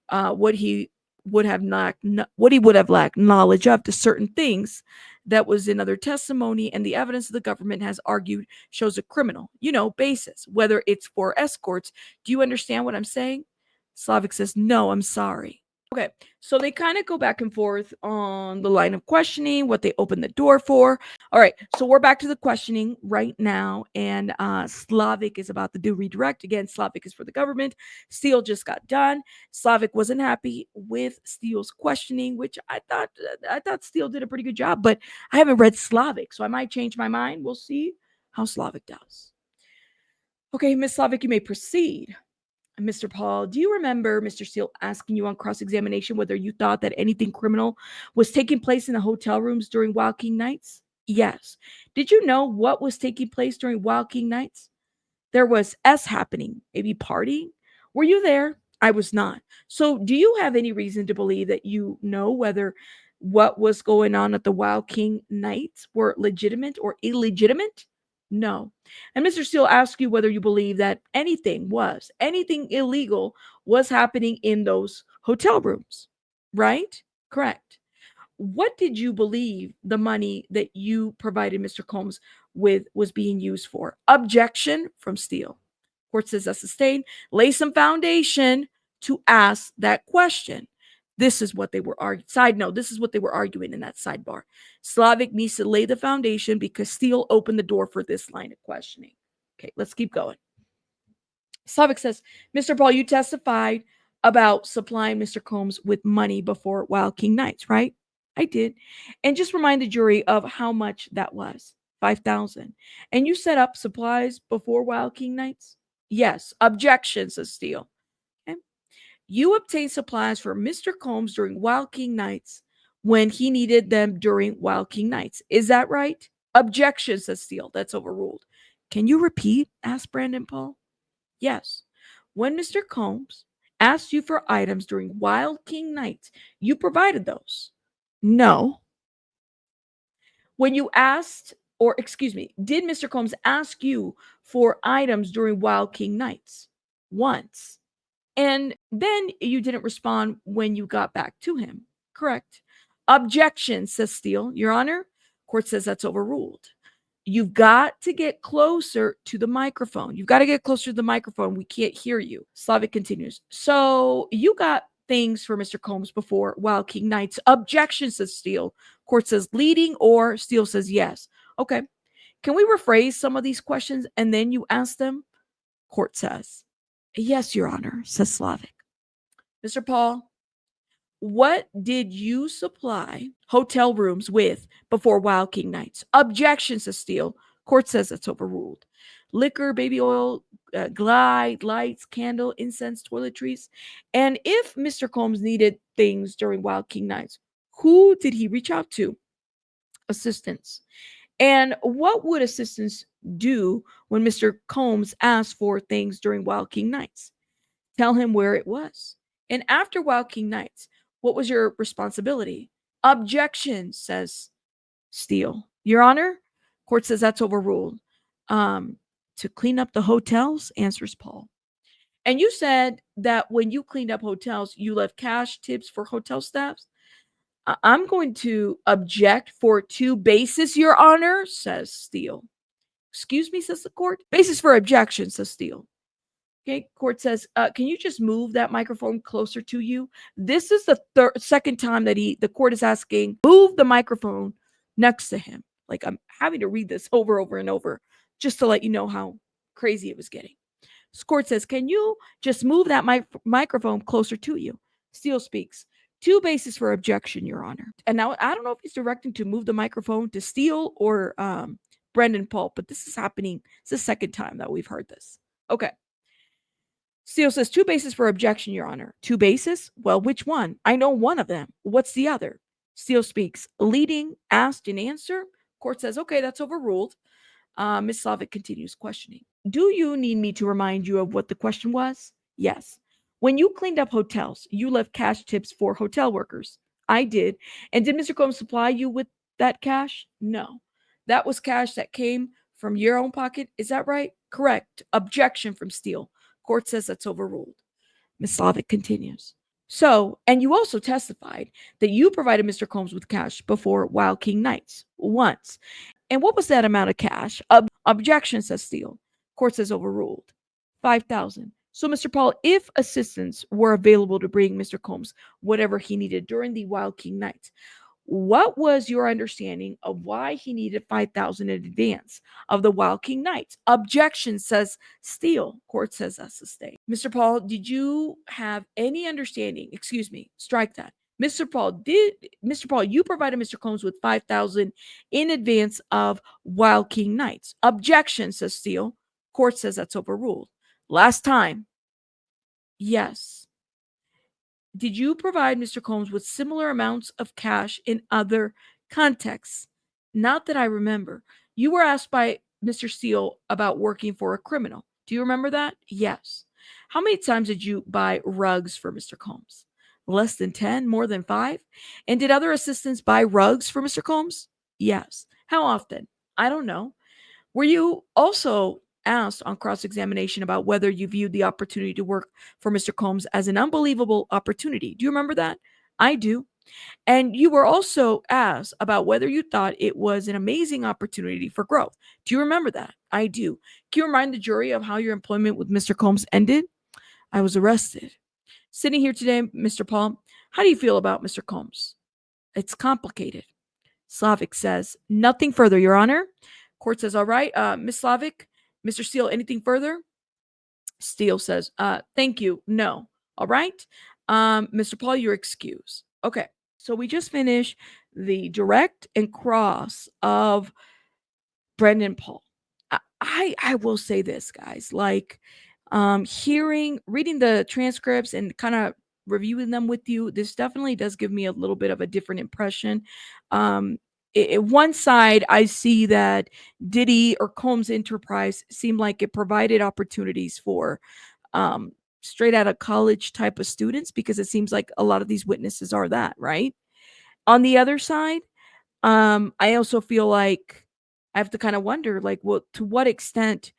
what he would have lacked knowledge of to certain things that was in other testimony, and the evidence the government has argued shows a criminal, basis, whether it's for escorts. Do you understand what I'm saying? Slavic says, no, I'm sorry. Okay, so they kind of go back and forth on the line of questioning, what they open the door for. All right, so we're back to the questioning right now, and Slavic is about to do redirect. Again, Slavic is for the government. Steele just got done. Slavic wasn't happy with Steele's questioning, which I thought Steele did a pretty good job, but I haven't read Slavic, so I might change my mind. We'll see how Slavic does. Okay, Miss Slavic, you may proceed. Mr. Paul, do you remember Mr. Steele asking you on cross-examination whether you thought that anything criminal was taking place in the hotel rooms during Wild King nights? Yes. Did you know what was taking place during Wild King nights? There was S happening, maybe partying. Were you there? I was not. So, do you have any reason to believe that you know whether what was going on at the Wild King nights were legitimate or illegitimate? No. And Mr. Steele asked you whether you believe that anything illegal was happening in those hotel rooms, right? Correct. What did you believe the money that you provided Mr. Combs with was being used for? Objection from Steele. Court says that's sustained. Lay some foundation to ask that question. This is what they were arguing. Side note, this is what they were arguing in that sidebar. Slavic needs to lay the foundation because Steele opened the door for this line of questioning. Okay, let's keep going. Slavic says, Mr. Paul, you testified about supplying Mr. Combs with money before Wild King nights, right? I did. And just remind the jury of how much that was. 5,000. And you set up supplies before Wild King nights? Yes. Objection, says Steele. Okay. You obtained supplies for Mr. Combs during Wild King nights when he needed them during Wild King nights. Is that right? Objection, says Steele. That's overruled. Can you repeat? Asked Brandon Paul. Yes. When Mr. Combs asked you for items during Wild King nights, you provided those. No. When you asked, or excuse me, did Mr. Combs ask you for items during Wild King nights? Once. And then you didn't respond when you got back to him. Correct. Objection, says Steele. Your Honor, court says that's overruled. You've got to get closer to the microphone. You've got to get closer to the microphone. We can't hear you. Slavic continues. So you got things for Mr. Combs before Wild King nights. Objection, says Steele. Court says leading, or Steele says yes. Okay. Can we rephrase some of these questions and then you ask them? Court says, yes, Your Honor, says Slavic. Mr. Paul, what did you supply hotel rooms with before Wild King nights? Objection, says Steele. Court says that's overruled. Liquor, baby oil, glide, lights, candle, incense, toiletries. And if Mr. Combs needed things during Wild King nights, who did he reach out to? Assistants. And what would assistants do when Mr. Combs asked for things during Wild King nights? Tell him where it was. And after Wild King nights, what was your responsibility? Objection, says Steele. Your Honor, court says that's overruled. To clean up the hotels, answers Paul. And you said that when you cleaned up hotels, you left cash tips for hotel staffs. I'm going to object for 2 bases, Your Honor, says Steele. Excuse me, says the court. Basis for objection, says Steele. Okay, court says, can you just move that microphone closer to you? This is the second time that the court is asking, move the microphone next to him. Like, I'm having to read this over and over just to let you know how crazy it was getting. This court says, can you just move that microphone closer to you? Steele speaks. 2 bases for objection, Your Honor. And now I don't know if he's directing to move the microphone to Steele or Brendan Paul, but this is happening. It's the second time that we've heard this. Okay. Steele says 2 bases for objection, Your Honor. 2 bases? Well, which one? I know one of them. What's the other? Steele speaks. Leading, asked, and answer. Court says, okay, that's overruled. Ms. Slavic continues questioning. Do you need me to remind you of what the question was? Yes. When you cleaned up hotels, you left cash tips for hotel workers. I did. And did Mr. Combs supply you with that cash? No. that was cash that came from your own pocket. Is that right? Correct. Objection from Steele. Court says that's overruled. Ms. Slavic continues. So, and you also testified that you provided Mr. Combs with cash before Wild King Nights once. And what was that amount of cash? Objection, says Steele. Court says overruled. 5,000. So, Mr. Paul, if assistance were available to bring Mr. Combs whatever he needed during the Wild King Nights, what was your understanding of why he needed 5,000 in advance of the Wild King Nights? Objection, says Steele. Court says that's sustained. Mr. Paul, did you have any understanding? Excuse me, strike that. Mr. Paul, you provided Mr. Combs with 5,000 in advance of Wild King Nights. Objection, says Steele. Court says that's overruled. Last time. Yes. Did you provide Mr. Combs with similar amounts of cash in other contexts? Not that I remember. You were asked by Mr. Steele about working for a criminal. Do you remember that? Yes. How many times did you buy rugs for Mr. Combs? Less than 10, more than 5? And did other assistants buy rugs for Mr. Combs? Yes. How often? I don't know. Were you also asked on cross examination about whether you viewed the opportunity to work for Mr. Combs as an unbelievable opportunity? Do you remember that? I do. And you were also asked about whether you thought it was an amazing opportunity for growth. Do you remember that? I do. Can you remind the jury of how your employment with Mr. Combs ended? I was arrested. Sitting here today, Mr. Paul, how do you feel about Mr. Combs? It's complicated. Slavic says, nothing further, Your Honor. Court says, all right. Ms. Slavic, Mr. Steele, anything further? Steele says, thank you. No. All right. Mr. Paul, you're excused. Okay. So we just finished the direct and cross of Brendan Paul. I will say this, guys, like reading the transcripts and kind of reviewing them with you, this definitely does give me a little bit of a different impression. One side, I see that Diddy or Combs Enterprise seemed like it provided opportunities for straight out of college type of students, because it seems like a lot of these witnesses are that, right? On the other side, I also feel like I have to kind of wonder, like, well, to what extent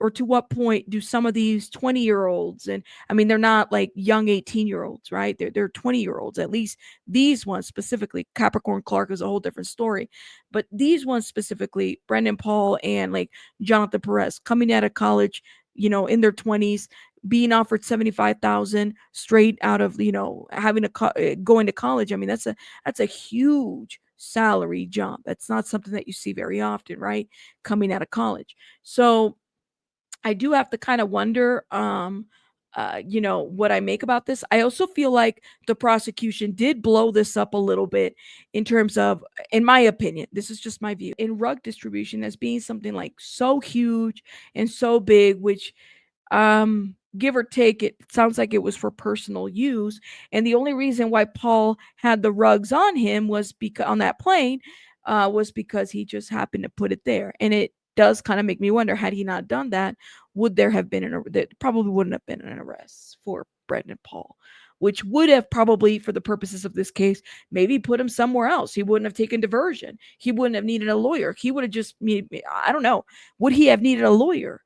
or to what point do some of these 20-year-olds, and I mean, they're not like young 18-year-olds, right? They're 20-year-olds, at least these ones specifically. Capricorn Clark is a whole different story. But these ones specifically, Brendan Paul and like Jonathan Perez, coming out of college, in their 20s, being offered 75,000 straight out of, having going to college. I mean, that's a huge salary jump. That's not something that you see very often, right? Coming out of college. So I do have to kind of wonder, what I make about this. I also feel like the prosecution did blow this up a little bit in terms of, in my opinion, this is just my view, in rug distribution as being something like so huge and so big, which give or take, it sounds like it was for personal use. And the only reason why Paul had the rugs on him was because on that plane was because he just happened to put it there. And it does kind of make me wonder, had he not done that, would there have been that probably wouldn't have been an arrest for Brendan Paul, which would have probably, for the purposes of this case, maybe put him somewhere else. He wouldn't have taken diversion. He wouldn't have needed a lawyer. He would have just, I don't know, would he have needed a lawyer,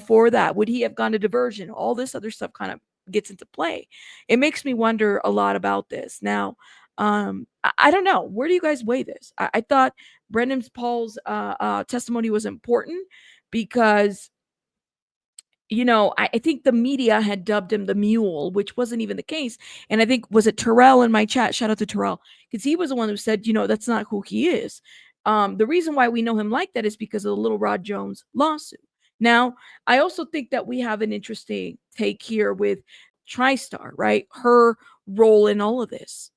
for that? Would he have gone to diversion? All this other stuff kind of gets into play. It makes me wonder a lot about this. Now, I don't know. Where do you guys weigh this? I thought Brendan Paul's testimony was important because, I think the media had dubbed him the mule, which wasn't even the case. And I think, was it Terrell in my chat? Shout out to Terrell, because he was the one who said, that's not who he is. The reason why we know him like that is because of the Little Rod Jones lawsuit. Now, I also think that we have an interesting take here with TriStar, right? Her role in all of this.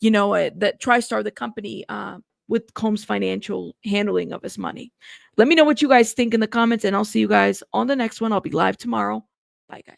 That TriStar, the company, with Combs' financial handling of his money. Let me know what you guys think in the comments, and I'll see you guys on the next one. I'll be live tomorrow. Bye, guys.